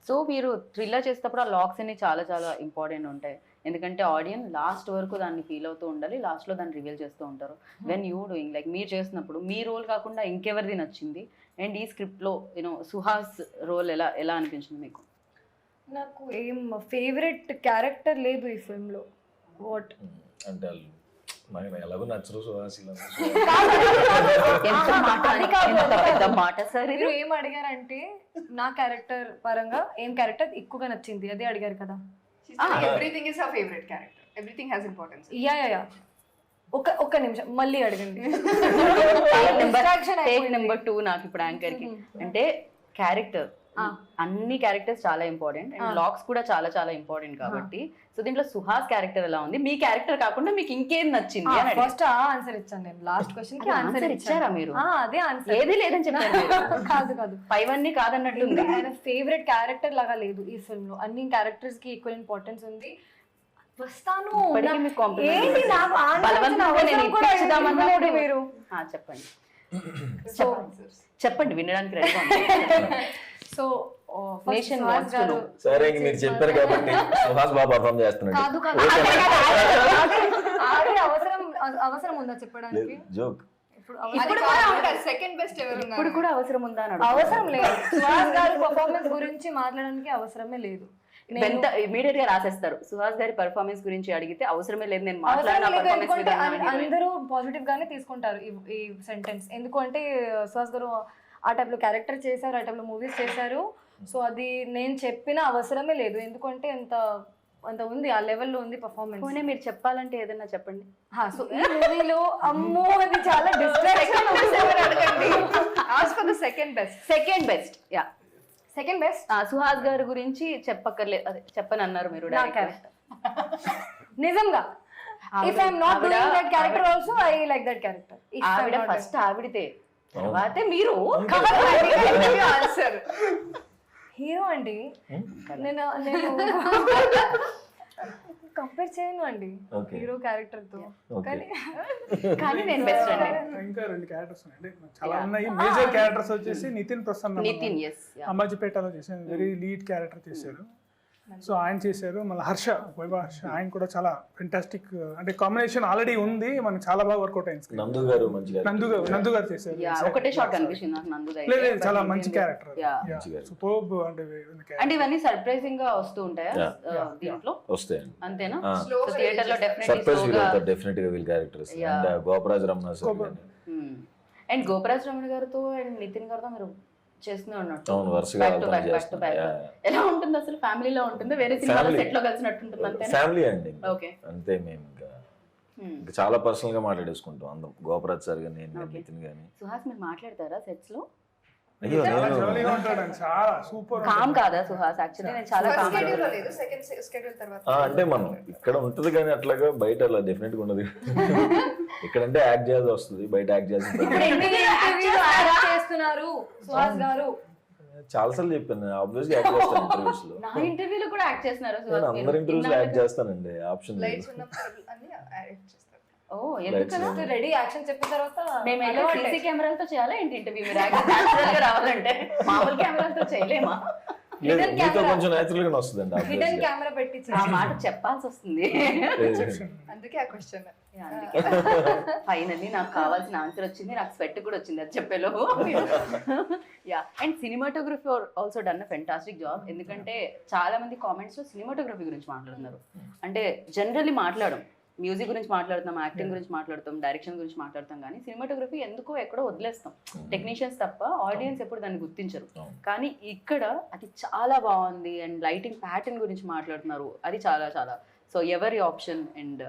సో మీరు థ్రిల్లర్ చేసేటప్పుడు ఆ లాక్స్ అన్ని చాలా చాలా ఇంపార్టెంట్ ఉంటాయి. ఎందుకంటే ఆడియన్స్ లాస్ట్ వరకు దాన్ని ఫీల్ అవుతూ ఉండాలి, లాస్ట్ లో దాన్ని రివీల్ చేస్తూ ఉంటారు. వెన్ యూ డూయింగ్ లైక్ మీరు చేసినప్పుడు మీ రోల్ కాకుండా ఇంకెవరిది నచ్చింది? అండ్ ఈ స్క్రిప్ట్ లో సుహాస్ రోల్ ఎలా అనిపించింది మీకు? నాకు ఏం ఫేవరెట్ క్యారెక్టర్ లేదు ఈ ఫిల్మ్ లో. వాట్ అంటే ఎలాగో నచ్చరు సుహాస్. మీరు ఏం అడిగారంటే నా క్యారెక్టర్ పరంగా ఏం క్యారెక్టర్ ఎక్కువగా నచ్చింది అదే అడిగారు కదా. Everything is her favourite character, everything has importance. Yeah ఒక్క నిమిషం మళ్ళీ అడగండి. టేక్ నెంబర్ 2 నాకు ఇప్పుడు యాంకర్ కి అంటే క్యారెక్టర్, అన్ని క్యారెక్టర్స్ చాలా ఇంపార్టెంట్ అండ్ లాక్స్ కూడా చాలా చాలా ఇంపార్టెంట్ కాబట్టి. సో దీంట్లో సుహాస్ క్యారెక్టర్ ఎలా ఉంది, మీ క్యారెక్టర్ కాకుండా మీకు ఇంకేం నచ్చింది? ఫస్ట్ ఆన్సర్ ఇచ్చాను నేను, లాస్ట్ క్వశ్చన్ కి ఆన్సర్ ఇచ్చారా మీరు? అదే ఆన్సర్, ఏది లేదని చెప్పారు. కాదు పైవన్నీ కాదన్నట్టుంది. ఆయన ఫేవరెట్ క్యారెక్టర్ లాగా లేదు ఈ ఫిల్మ్ లో, అన్ని క్యారెక్టర్స్ కి ఈక్వల్ ఇంపార్టెన్స్ ఉంది. వస్తాను మీరు చెప్పండి వినడానికి రెడీగా. సో సరే మీరు చెప్పారు కాబట్టి సుహాస్ బాగా పర్ఫార్మ్ చేస్తున్నాడు. అవసరం ఉందా చెప్పడానికి? జోక్. సెకండ్ బెస్ట్ ఇప్పుడు కూడా అవసరం ఉందా? అవసరం లేదు. సుహాస్ గారి పర్ఫార్మెన్స్ గురించి మాట్లాడడానికి అవసరమే లేదు. ఇమీడియట్ గా రాసేస్తారు. సుహాస్ గారి పర్ఫార్మెన్స్ గురించి అడిగితే అవసరమే లేదు నేను మాట్లాడిన పర్ఫార్మెన్స్ మీద. అందరూ పాజిటివ్ గానే తీసుకుంటారు ఈ సెంటెన్స్. ఎందుకంటే సుహాస్ గారు ఆ టైప్ లో క్యారెక్టర్ చేశారు, ఆ టైప్ లో మూవీస్ చేశారు. సో అది నేను చెప్పిన అవసరమే లేదు, ఎందుకంటే అంత ఉంది, ఆ లెవెల్లో ఉంది పర్ఫార్మెన్స్. మీరు చెప్పాలంటే ఏదైనా చెప్పండి. సో ఈ మూవీలో అమ్మో అది చాలా distraction. Second best yeah second best Suhas గారి గురించి చెప్పక్కర్లేదు, అదే చెప్పని అన్నారు మీరు. నిజంగా if I'm not doing that character also I like that character. ఆవిడ ఫస్ట్ ఆవిడితే, తర్వాతే మీరు ఆన్సర్. హీరో అండి, నేను కంపేర్ చేయను అండి హీరో క్యారెక్టర్ తో. కానీ నేను బెస్ట్ అండి. ఇంకా 2 క్యారెక్టర్స్ ఉన్నాయి, చాలా ఉన్నాయి. మేజర్ క్యారెక్టర్స్ వచ్చేసి నితిన్ ప్రసన్న, అంబాజీపేటలో చేశారు, వెరీ లీడ్ క్యారెక్టర్ చేశారు. సో ఆయన చేశారు. మళ్ళీ వైభవ్ హర్ష, ఆయన కూడా చాలా ఫెంటాస్టిక్, అంటే కాంబినేషన్ ఆల్రెడీ ఉంది, మనకి చాలా బాగా వర్కౌట్ అయింది. నందు గారు చేశారు. ఒకటే షాట్ కనిపిస్తుంది నాకు నందు. లేదు చాలా మంచి క్యారెక్టర్, సూపర్బ్. అంటే ఇవన్నీ సర్ప్రైజింగ్ గా వస్తూ ఉంటాయా దీంట్లో? వస్తాయి అంతేనా? థియేటర్ లో డెఫినెట్ గా వీళ్ళ characters. And Goparaj Ramana sir and Goparaj Ramana గారితో అండ్ నితిన్ గారితో మీరు చేస్తూనే ఉన్నట్టు అవును, వరుసగా బ్యాక్ టు బ్యాక్ చేస్తున్నాం. ఎలా ఉంటుంది అసలు? ఫ్యామిలీలో ఉంటుందా, వేరే సినిమాలో Family. సెట్ లో కలిసినట్టు ఉంటుంది అంతే? ఫ్యామిలీ అండి. ఓకే. అంతే, మేము ఇంకా చాలా పర్సనల్ గా మాట్లాడేసుకుంటాం అందరం, గోపరాజ్ సార్ గాని నేను కానీ Okay. నితిన్ గాని. సుహాస్ మీరు మాట్లాడతారా సెట్స్ లో? అయ్యో నేను జోలీగా ఉంటాడండి, చాలా సూపర్ కామ్ కాదా సుహాస్? యాక్చువల్లీ నేను చాలా ఫస్ట్ కామ్. షెడ్యూల్ లో లేదు, సెకండ్ షెడ్యూల్ తర్వాత అంటే మనం ఇక్కడ ఉంటది కానీ అట్లాగా బయట అలా డెఫినెట్ గా ఉండదు. ఇక్కడంటే యాక్ట్ చేయాల్సి వస్తుంది, బయట యాక్ట్ చేయాల్సి చేస్తున్నారు సుహాస్ గారు. చాలాసార్లు చెప్పాను, ఆబ్వియస్ గా యాక్ట్ చేస్తాను ఇంటర్వ్యూస్ లో. నా ఇంటర్వ్యూలో కూడా యాక్ట్ చేస్తున్నారు నేను సుహాస్ అందరి ఇంటర్వ్యూస్ లో యాక్ట్ చేస్తానండి, ఆప్షన్ లేదు. లైట్స్ ఉన్నప్పుడు అన్ని యాడ్ చేస్తారు. ఓ ఎందుకలా? రెడీ యాక్షన్ చెప్పిన తర్వాత మేము సీసీ కెమెరాలతో చేయాలా ఏంటి ఇంటర్వ్యూ? మీరు న్యాచురల్ గా రావాలంటే మామూలు కెమెరాలతో చేయలేమా? లేదు, మీతో కొంచెం నేచురల్ గానే వస్తుందండి హిడెన్ obvious గా. కెమెరా పెట్టి ఆ మాట చెప్పాల్సి వస్తుంది. అందుకే ఆ క్వశ్చన్. ఫైనల్లీ నాకు కావాల్సిన ఆన్సర్ వచ్చింది, నాకు స్వెట్ కూడా వచ్చింది అది చెప్పేలో. Yeah, and cinematography also done a fantastic job. ఎందుకంటే చాలా మంది కామెంట్స్ లో సినిమాటోగ్రఫీ గురించి మాట్లాడుతున్నారు. అంటే జనరల్లీ మాట్లాడడం, మ్యూజిక్ గురించి మాట్లాడుతాం, యాక్టింగ్ గురించి మాట్లాడతాం, డైరెక్షన్ గురించి మాట్లాడతాం, కానీ సినిమాటోగ్రఫీ ఎందుకో ఎక్కడో వదిలేస్తాం. టెక్నీషియన్స్ తప్ప ఆడియన్స్ ఎప్పుడు దాన్ని గుర్తించరు. కానీ ఇక్కడ అది చాలా బాగుంది అండ్ లైటింగ్ ప్యాటర్న్ గురించి మాట్లాడుతున్నారు, అది చాలా చాలా. సో ఎవరి ఆప్షన్ అండ్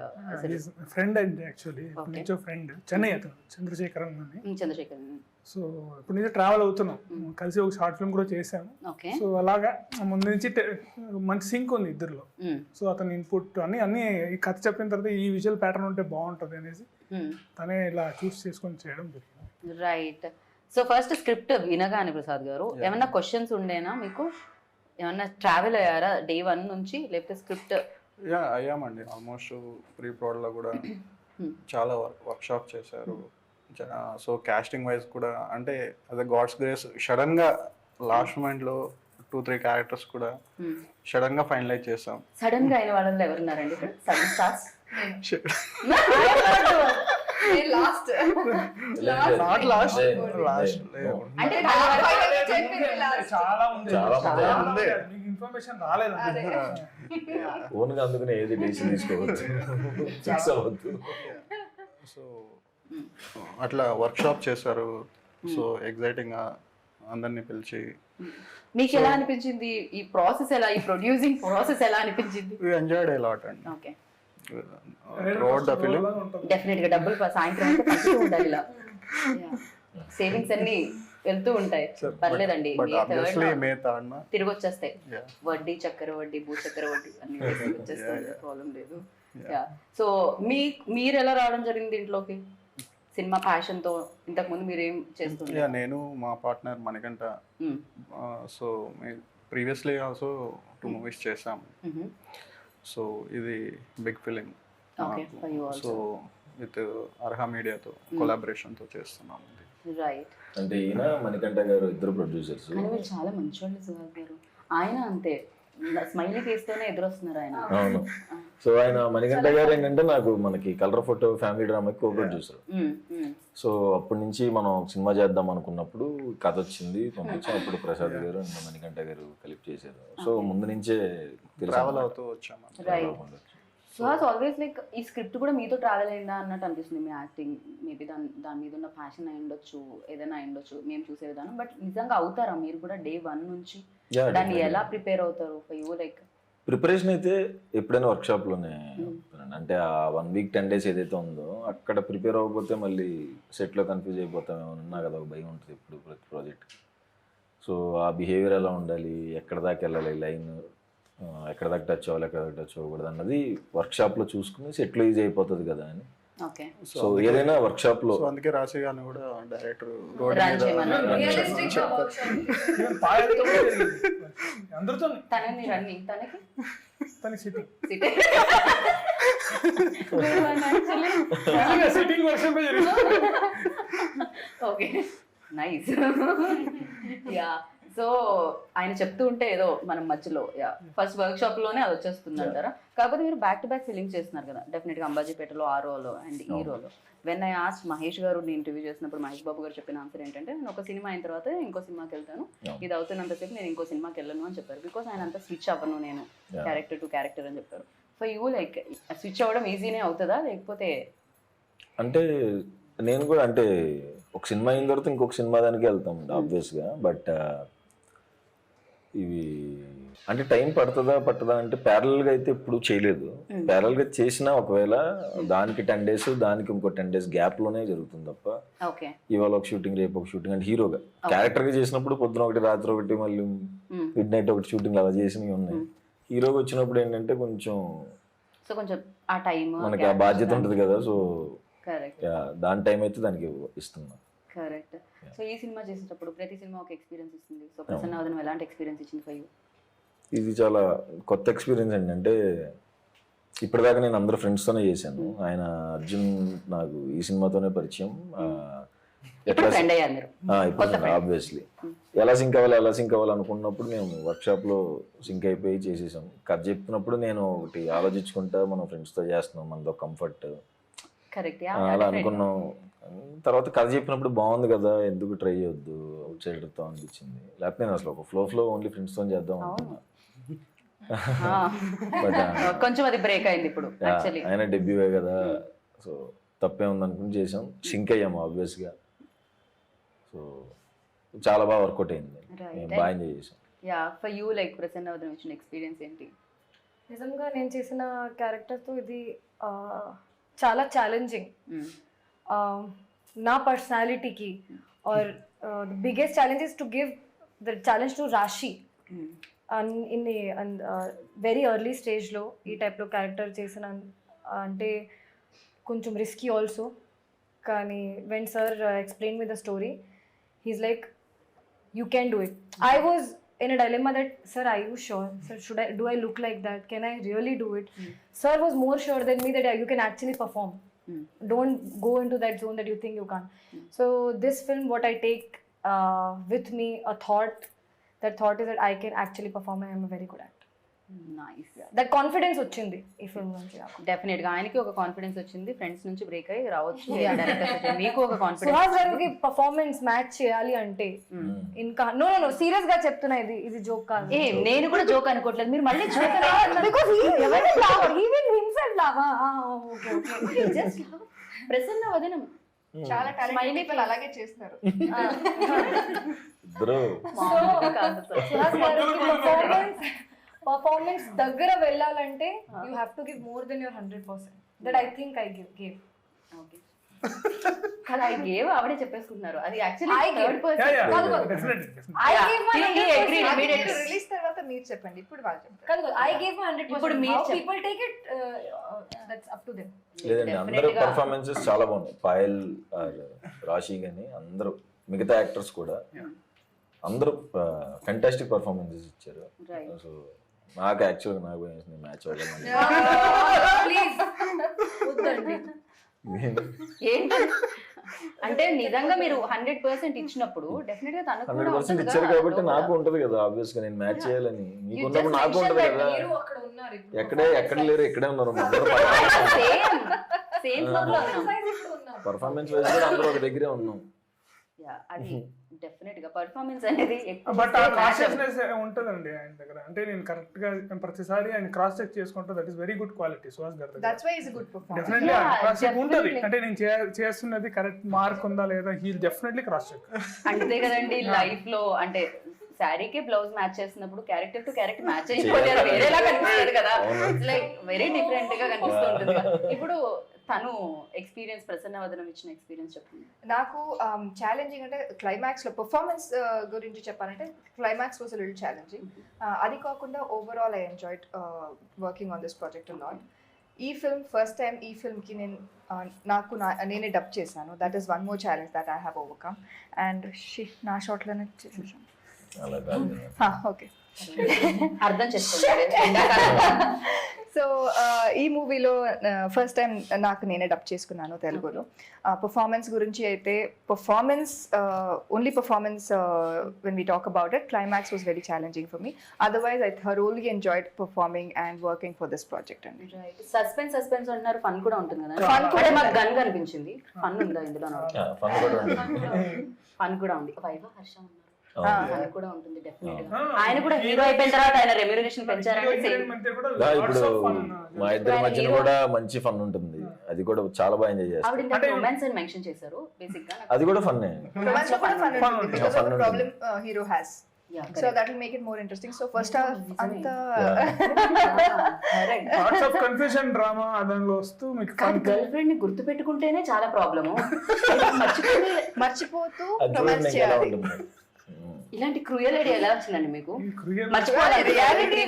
ఫ్రెండ్ అండి, యాక్చువల్లీ Okay. నుంచో ఫ్రెండ్, చెన్నై అతను చంద్రశేఖరన్ అని. చంద్రశేఖర్. సో ఇప్పుడు నుంచి ట్రావెల్ అవుతున్నాం, కలిసి ఒక షార్ట్ ఫిల్మ్ కూడా చేసాము. ఓకే. సో అలాగా ముందు నుంచి మంచి సింక్ ఉంది ఇద్దరిలో. సో అతని ఇన్పుట్ అన్ని ఈ కథ చెప్పిన తర్వాత ఈ విజువల్ ప్యాటర్న్ ఉంటే బాగుంటుంది అనేసి తనే ఇలా చూస్ చేసుకొని చేయడం జరిగింది. రైట్. సో ఫస్ట్ స్క్రిప్ట్ వినగానే ప్రసాద్ గారు ఏమన్నా క్వశ్చన్స్ ఉండేనా మీకు? ఏమన్నా ట్రావెల్ అయ్యారా డే 1 నుంచి, లేకపోతే స్క్రిప్ట్? యా అయ్యామండి, ఆల్మోస్ట్ ప్రీ ప్రోడ్లో కూడా చాలా వర్క్షాప్ చేశారు. సో కాస్టింగ్ వైజ్ కూడా అంటే అదే గాడ్స్ గ్రేస్ సడన్ గా లాస్ట్ మూమెంట్ లో 2-3 క్యారెక్టర్స్ కూడా సడన్ గా ఫైనలైజ్ చేసాం. సడన్ గా అయిన వాళ్ళలో ఎవరున్నారండి ఇక్కడ? Sudden stars? Last not lost last అంటే చాలా ఉంది, చాలా ఉంది. మీకు ఇన్ఫర్మేషన్ రాలేదండి. ఓన్ గా అందుకనే ఏది డెసిషన్ తీసుకోవచ్చు, ఫిక్స్ అవ్వద్దు. సో అట్లా వర్క్షాప్ చేశారు. సో ఎగ్జైటింగ్ గా అందరినీ పిలిచి మీకు ఎలా అనిపించింది ఈ ప్రాసెస్? ఎలా, ఈ ప్రొడ్యూసింగ్ ప్రాసెస్ ఎలా అనిపించింది? we enjoyed a lot అండి. Okay. throughout the film definite గా డబ్బులు సాయంత్రం అయితే పంచుతూ ఉండాలి ఇలా. సేవింగ్స్ అన్ని వెళ్తూ ఉంటాయి, పర్లేదండి. బట్ ఆబ్వియస్లీ మే థర్డ్ నా తిరిగి వచ్చేస్తాయి, Yeah. వడ్డీ చక్కెర వడ్డీ భూ చక్కెర వడ్డీ అన్ని వచ్చేస్తాయి, ప్రాబ్లం లేదు. సో మీరు ఎలా రావడం జరిగింది దీంట్లోకి? సినిమా ప్యాషన్ తో ఇంతకు ముందు మీరు ఏం చేస్తున్నారు? నేను మా partner Manikanta, so previously also 2 movies చేసాం. సో ఇది big film. Okay, for you also. So with Arha మీడియాతో కొలాబరేషన్తో చేస్తున్నాం. రైట్. అంటే ఈయన మణికంఠ గారు ఇద్దరు ప్రొడ్యూసర్స్. కానీ మీరు చాలా మంచోళ్ళు సుహాస్ గారు. ఆయన అంతే స్మైలీ ఫేస్ తోనే ఎదురొస్తున్నారు ఆయన. అవును. సో ఆయన మణికంఠ గారు ఏంటంటే నాకు మనకి కలర్ ఫోటో ఫ్యామిలీ డ్రామాకి కో ప్రొడ్యూసర్. సో అప్పటి నుంచి మనం సినిమా చేద్దాం అనుకున్నప్పుడు కథ వచ్చింది, పంపించాం. అప్పుడు ప్రసాద్ గారు అండ్ మణికంఠ గారు కలిపి చేశారు. సో ముందు నుంచే ట్రావెల్ అవుతూ వచ్చాము. రైట్. సుహాస్ ఆల్వేస్ లైక్ ఈ స్క్రిప్ట్ కూడా మీతో ట్రావెల్ అయిందా అన్నట్టు అనిపిస్తుంది. మీ యాక్టింగ్ మేబీ దాని మీద ఉన్న ప్యాషన్ అయి ఉండొచ్చు, ఏదైనా అయి ఉండొచ్చు మేము చూసే విధానం. బట్ నిజంగా అవుతారా మీరు కూడా డే 1 నుంచి? దాన్ని ఎలా ప్రిపేర్ అవుతారు ఫర్ యూ? లైక్ ప్రిపరేషన్ అయితే ఎప్పుడైనా వర్క్షాప్లోనే అవుతానండి. అంటే ఆ 1 వీక్ 10 days ఏదైతే ఉందో అక్కడ ప్రిపేర్ అవ్వకపోతే మళ్ళీ సెట్లో కన్ఫ్యూజ్ అయిపోతామేమో ఉన్నా కదా, ఒక భయం ఉంటుంది ఇప్పుడు ప్రతి ప్రాజెక్ట్. సో ఆ బిహేవియర్ ఎలా ఉండాలి, ఎక్కడ దాకా వెళ్ళాలి, లైన్ ఎక్కడ దాకా టచ్ అవ్వాలి, ఎక్కడ దాకా టచ్ అవ్వకూడదు అన్నది వర్క్షాప్లో చూసుకుని సెట్లో ఈజీ అయిపోతుంది కదా అని. ఓకే. సో ఏదైనా వర్క్షాప్లో సో అందుకే రాశి గారిని కూడా డైరెక్టర్ రోడ్ Run మీద చేయమన్నారు. అందరితో తనని రన్నింగ్, తనకి తన సిట్టింగ్ యాక్చువల్లీ సిట్టింగ్ వర్షన్ పై జరిగింది. Okay, nice. యా. సో ఆయన చెప్తూ ఉంటే ఏదో మనం మధ్యలో ఫస్ట్ వర్క్ షాప్ లోనే అది వచ్చేస్తుంది అంటారా? కాకపోతే మీరు బ్యాక్ టు బ్యాక్ ఫిలింగ్ చేస్తున్నారు కదా, డెఫినెట్ గా అంబాజీపేటలో ఆ రోలో అండ్ ఈ రోలో. వెన్ ఐ ఆస్ట్ మహేష్ గారు ఇంటర్వ్యూ చేసినప్పుడు మహేష్ బాబు గారు చెప్పిన ఆన్సర్ ఏంటంటే, నేను ఒక సినిమా అయిన తర్వాత ఇంకో సినిమాకి వెళ్తాను, ఇది అవుతున్నంతసేపు నేను ఇంకో సినిమాకి వెళ్ళను అని చెప్పారు. బికాస్ ఆయన అంతా స్విచ్ అవ్వను నేను క్యారెక్టర్ టు క్యారెక్టర్ అని చెప్పారు. ఫర్ యూ లైక్ స్విచ్ అవ్వడం ఈజీనే అవుతుందా లేకపోతే? అంటే నేను కూడా అంటే ఒక సినిమా అయిన తర్వాత ఇంకొక సినిమా దానికి వెళ్తాం ఆబ్వియస్గా. బట్ ఇవి అంటే టైం పట్టదా అంటే ప్యారల్గా అయితే ఎప్పుడు చేయలేదు. ప్యారల్గా చేసినా ఒకవేళ దానికి 10 days దానికి ఇంకో 10 days గ్యాప్లోనే జరుగుతుంది తప్ప ఓకే. ఇవాళ ఒక షూటింగ్ రేపు ఒక షూటింగ్ అంటే హీరోగా క్యారెక్టర్గా చేసినప్పుడు పొద్దున ఒకటి రాత్రి ఒకటి మళ్ళీ మిడ్ నైట్ ఒకటి షూటింగ్ అలా చేసినవి ఉన్నాయి. హీరోగా వచ్చినప్పుడు ఏంటంటే కొంచెం సో కొంచెం ఆ టైం మనకి ఆ బాధ్యత ఉంటుంది కదా. సో కరెక్ట్ దాని టైం అయితే దానికి ఇస్తున్నా. కరెక్ట్. సో ఈ సినిమా చేసేటప్పుడు ప్రతి సినిమా ఒక ఎక్స్పీరియన్స్ ఇస్తుంది. సో ప్రసన్నవదనం ఎలాంటి ఎక్స్పీరియన్స్ ఇచ్చింది ఫర్ యూ? ఇది చాలా కొత్త ఎక్స్పీరియన్స్ అండి. అంటే ఇప్పటిదాకా నేను అందరు ఫ్రెండ్స్తోనే చేశాను. ఆయన అర్జున్ నాకు ఈ సినిమాతోనే పరిచయం. ఎట్లా ఫ్రెండ్ అయ్యారు మీరు? ఇప్పుడు ఆబ్వియస్లీ ఎలా సింక్ అవ్వాలి అనుకున్నప్పుడు మేము వర్క్షాప్లో సింక్ అయిపోయి చేసేసాం. కథ చెప్తున్నప్పుడు నేను ఒకటి ఆలోచించుకుంటా మనం ఫ్రెండ్స్తో చేస్తున్నాం, మనతో కంఫర్ట్ కరెక్ట్ అలా అనుకున్నాం. తర్వాత కథ చెప్పినప్పుడు బాగుంది కదా, ఎందుకు ట్రై చేయొద్దు అవుట్ సైడర్తో అనిపించింది. లేకపోతే నేను అసలు ఒక ఫ్లో ఓన్లీ ఫ్రెండ్స్తో చేద్దాం అనుకున్నా. బట్ కొంచెం అది బ్రేక్ అయింది ఇప్పుడు యాక్చువల్లీ. ఆయన డెబ్యూవే కదా, సో తప్పే ఉంది అనుకుని చేసాం. సింక్ అయ్యాము ఆబ్వియస్గా. సో చాలా బాగా వర్కౌట్ అయింది. మేము బాగా ఎంజాయ్ చేసాం. యా ఫర్ యూ లైక్ ప్రసన్నవదనం ఇచ్చిన ఎక్స్పీరియన్స్ ఏంటి? నిజంగా నేను చేసిన క్యారెక్టర్తో ఇది చాలా ఛాలెంజింగ్ నా పర్సనాలిటీకి. Or the biggest challenge is to give the challenge to Rashi. In very early స్టేజ్లో ఈ టైప్లో క్యారెక్టర్ చేసిన అంటే కొంచెం రిస్కీ ఆల్సో. కానీ when sir explain me the story, he's like, you can do it. I was in a dilemma that, sir, are you sure? Sir, do I look like that? Can I really do it? Sir was more sure than me that you can actually perform. Don't go into that zone that you think you can't. So this film, what I take with me, that thought is that I can actually perform and I'm a very good actor. Nice. That confidence వచ్చింది ఈ ఫిల్మ్ నుంచి నాకు. డెఫినెట్ గా ఆయనకి ఒక కాన్ఫిడెన్స్ వచ్చింది, ఫ్రెండ్స్ నుంచి బ్రేక్ అయ్యి రావచ్చు. మీకు ఒక కాన్ఫిడెన్స్. సుహాస్ గారికి పర్ఫార్మెన్స్ మ్యాచ్ చేయాలి అంటే ఇంకా నో సీరియస్ గా చెప్తున్నా, ఇది జోక్ కాదు. ఏ నేను కూడా జోక్ అనుకోవట్లేదు, మీరు మళ్ళీ joke because he will himself laugh. Okay. Just ప్రసన్నవదనం చాలా టాలెంటెడ్ పీపుల్ అలాగే చేస్తారు. పర్ఫార్మెన్స్ దగ్గర వెళ్ళాలంటే you have to give more than your 100%. That I think I gave. Okay. కదా ఐ గేవ్ ఆవిడే చెప్పేసుకుంటున్నారు. అది actually third person. I gave my 100%. Release తర్వాత మీరు చెప్పండి, ఇప్పుడు వాళ్ళు చెప్తారు. కాదు ఐ గేవ్ మై 100%. ఇప్పుడు మీరు people take it, that's up to them. లేదండి, అందరూ పర్ఫార్మెన్సెస్ చాలా బాగున్నాయి. పాయల్ రాశి కానీ అందరూ మిగతా యాక్టర్స్ కూడా అందరూ ఫెంటాస్టిక్ పర్ఫార్మెన్సెస్ ఇచ్చారు. సో నాకు యాక్చువల్గా నాకు మ్యాచ్ అవ్వాలి. ఏంటి అంటే నిజంగా మీరు 100% ఇచ్చినప్పుడు డెఫినెట్ గా తనకు కూడా 100% ఇచ్చారు కాబట్టి నాకు ఉంటది కదా ఆబ్వియస్ గా నేను మ్యాచ్ చేయాలని. మీకున్నప్పుడు నాకు ఉంటది కదా. ఎక్కడ లేరు, ఇక్కడే ఉన్నారు. సేమ్ ఫ్లోర్ లో ఉన్నాం. పర్ఫార్మెన్స్ వైజ్ కూడా అందరూ ఒక దగ్గరే ఉన్నాం. అది డెఫినెట్ గా పర్ఫార్మెన్స్ అనేది బట్ ఆ కాన్షియస్నెస్ ఉంటుందండి ఆయన దగ్గర. అంటే నేను కరెక్ట్ గా ప్రతిసారి ఆయన క్రాస్ చెక్ చేసుకుంటా. That is very good quality Suhas గారి. That's why is good performance. Definitely cross check ఉంటుంది. అంటే నేను చేస్తున్నది కరెక్ట్ మార్క్ ఉందా లేదా, హీ డెఫినెట్లీ క్రాస్ చెక్. అంతే కదండి లైఫ్ లో. అంటే శారీకి బ్లౌజ్ మ్యాచ్ చేసినప్పుడు క్యారెక్టర్ టు క్యారెక్టర్ మ్యాచ్ అయిపోతే వేరేలా కనిపిస్తుంది కదా. లైక్ వెరీ డిఫరెంట్ గా కనిపిస్తూ ఉంటుంది. ఇప్పుడు తను ఎక్స్పీరియన్స్, ప్రసన్నవదనం ఇచ్చిన ఎక్స్పీరియన్స్ చెప్పండి. నాకు ఛాలెంజింగ్ అంటే క్లైమాక్స్ లో పర్ఫార్మెన్స్ గురించి చెప్పాలంటే క్లైమాక్స్ వాజ్ లిటిల్ ఛాలెంజింగ్. అది కాకుండా overall I enjoyed working on this project lot. ఈ ఫిల్మ్ ఫస్ట్ టైం ఈ ఫిల్మ్కి నేనే డబ్ చేశాను. That is one more challenge that I have overcome. And నా షాట్లోనే చేసేసాను. ఓకే, అర్థం చేసుకోండి. సో ఈ మూవీలో ఫస్ట్ టైం నాకు నేనే డబ్ చేసుకున్నాను తెలుగులో. పర్ఫార్మెన్స్ గురించి అయితే only performance when we talk about it, climax was very challenging for me. Otherwise I thoroughly enjoyed performing and working for this project అండి. సస్పెన్స్ అంటున్నారు, ఫన్ కూడా ఉంటుంది కదా. ఫన్ కూడా మాకు గన్ కనిపించింది. ఫన్ ఉందా ఇందులో? ఫన్ కూడా ఉంది. వైభవ్ హర్ష ఉన్నారు, కూడా ఉంటుంది డెఫినెట్ గా. ఆయన కూడా హీరో అయిపోయిన తర్వాత ఆయన రెమ్యూనరేషన్ పెంచారంటే ఇప్పుడు మా ఇద్దరి మధ్యన కూడా మంచి ఫన్ ఉంటుంది. అది కూడా చాలా బాగా ఎంజాయ్ చేస్తాను. ఆవిడ ఇందాక రొమాన్స్ అని మెన్షన్ చేశారు బేసిక్ గా. అది కూడా ఫన్నే. రొమాన్స్ లో కూడా ఫన్ ఉంటుంది because of Fun the problem hero has. Yeah, so that will make it more interesting. So first half అంతా లాట్స్ ఆఫ్ కన్ఫ్యూజన్ డ్రామా దానిలో వస్తూ మీకు కానీ గర్ల్ ఫ్రెండ్ ని గుర్తు పెట్టుకుంటేనే చాలా ప్రాబ్లము. మర్చిపోతూ అది చూడండి రొమాన్స్ ఇంకా ఎలా చేయాలి. ఉంటుంది. ఇలాంటి క్రూయల్ ఐడియా ఎలా వచ్చిందండి మీకు? క్రియల్ Reality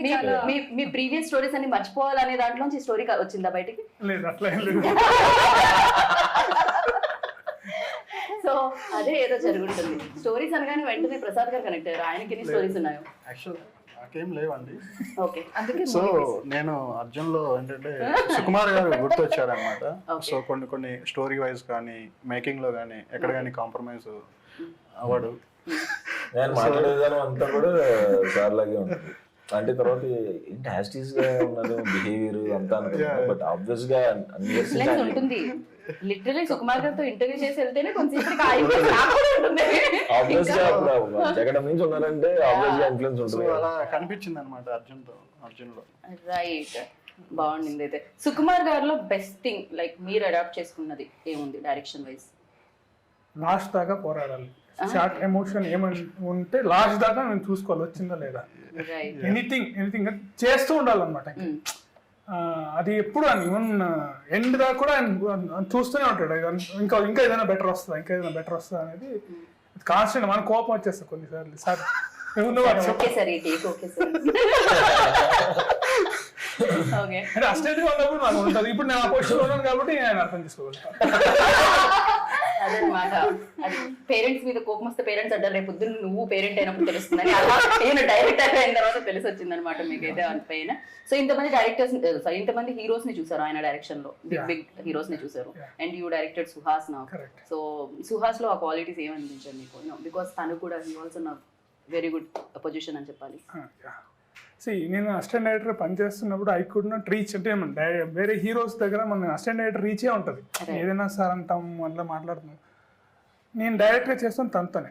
ఇది మీ ప్రీవియస్ స్టోరీస్ అన్ని మర్చిపోవాలనే దాంట్లోంచి స్టోరీ వచ్చిందా బయటికి? లేదు, అట్లా ఏం లేదు. సో అదే ఏదో జరుగుతుంది. స్టోరీస్ అనగానే వెంటనే ప్రసాద్ గారు కనెక్ట్ అయ్యారు. ఆయనకి ఎన్ని స్టోరీస్ ఉన్నాయో? యాక్చువల్ నాకేం లేవండి. ఓకే, అందుకే సో నేను అర్జున్ లో ఏంటంటే సుకుమార్ గారు గుర్తొచ్చారనమాట. సో కొన్ని స్టోరీ వైజ్ కానీ మేకింగ్ లో కానీ ఎక్కడ కానీ కాంప్రమైజ్ అవ్వడు. నేను మాట్లాడే విధానం అంతా కూడా సార్ లాగే ఉంటుంది. అంటే తర్వాత ఏంటి యాస్టీస్ గా ఉన్నారు బిహేవియర్ అంతా అనుకుంటున్నాను. బట్ ఆబ్వియస్ గా ఇన్ఫ్లుయెన్స్ ఉంటుంది. లిటరలీ సుకుమార్ గారితో ఇంటర్వ్యూ చేసి వెళ్తేనే కొంచెం ఆబ్వియస్ గా జగడం నుంచి ఉన్నారంటే ఆబ్వియస్ గా ఇన్ఫ్లుయెన్స్ సో ఉంటుంది. అలా కనిపించింది అనమాట అర్జున్ లో. రైట్, బాగుంది. అయితే సుకుమార్ గారిలో బెస్ట్ థింగ్ లైక్ మీరు అడాప్ట్ చేసుకున్నది ఏముంది డైరెక్షన్ వైజ్? లాస్ట్ దాకా పోరాడాలి. షార్ట్ ఎమోషన్ ఏమని ఉంటే లాస్ట్ దాకా నేను చూసుకోవాలి వచ్చిందా లేదా. రైట్. ఎనీథింగ్ చేస్తూ ఉండాలన్నమాట. అది ఎప్పుడు అని ఈవెన్ ఎండ్ దాకా కూడా ఆయన చూస్తూనే ఉంటాడు. ఇంకా ఏదైనా బెటర్ వస్తుందా అనేది కాన్స్టెంట్. మన కోపం వచ్చేస్తుంది కొన్నిసార్లు. సార్ ఓకే సార్, ఈ టేక్ ఓకే సార్. ఓకే, అంటే అస్టేజ్ ఉన్నప్పుడు నాకు ఉంటుంది. ఇప్పుడు నేను ఆ పొజిషన్లో ఉన్నాను కాబట్టి నేను అర్థం చేసుకోగలుగుతాను. అదనమాట. అది పేరెంట్స్ మీద కోపం వస్తే పేరెంట్స్ అంటారు రేపు పొద్దున్న నువ్వు పేరెంట్ అయినప్పుడు తెలుస్తుందని. అలా నేను డైరెక్టర్ అయిన తర్వాత తెలిసి వచ్చింది అనమాట మీకైతే పైన. సో ఇంతమంది డైరెక్టర్స్, ఇంతమంది హీరోస్ ని చూసారు ఆయన డైరెక్షన్ లో, బిగ్ హీరోస్ ని చూసారు. అండ్ యూ డైరెక్టెడ్ సుహాస్ నా. సో సుహాస్ లో ఆ క్వాలిటీస్ ఏమనిపించారు మీకు? బికాస్ తను కూడా హీ ఆల్సో నా వెరీ గుడ్ పొజిషన్ అని చెప్పాలి. నేను అసిస్టెంట్ డైరెక్టర్ పనిచేస్తున్నప్పుడు ఐ కుడ్ నాట్ రీచ్. అంటే వేరే హీరోస్ దగ్గర మన అసిస్టెంట్ డైరెక్టర్ రీచే ఉంటుంది. ఏదైనా సార్ అంటాం అట్లా మాట్లాడుతున్నాం. నేను డైరెక్ట్గా చేస్తాను తనతోనే.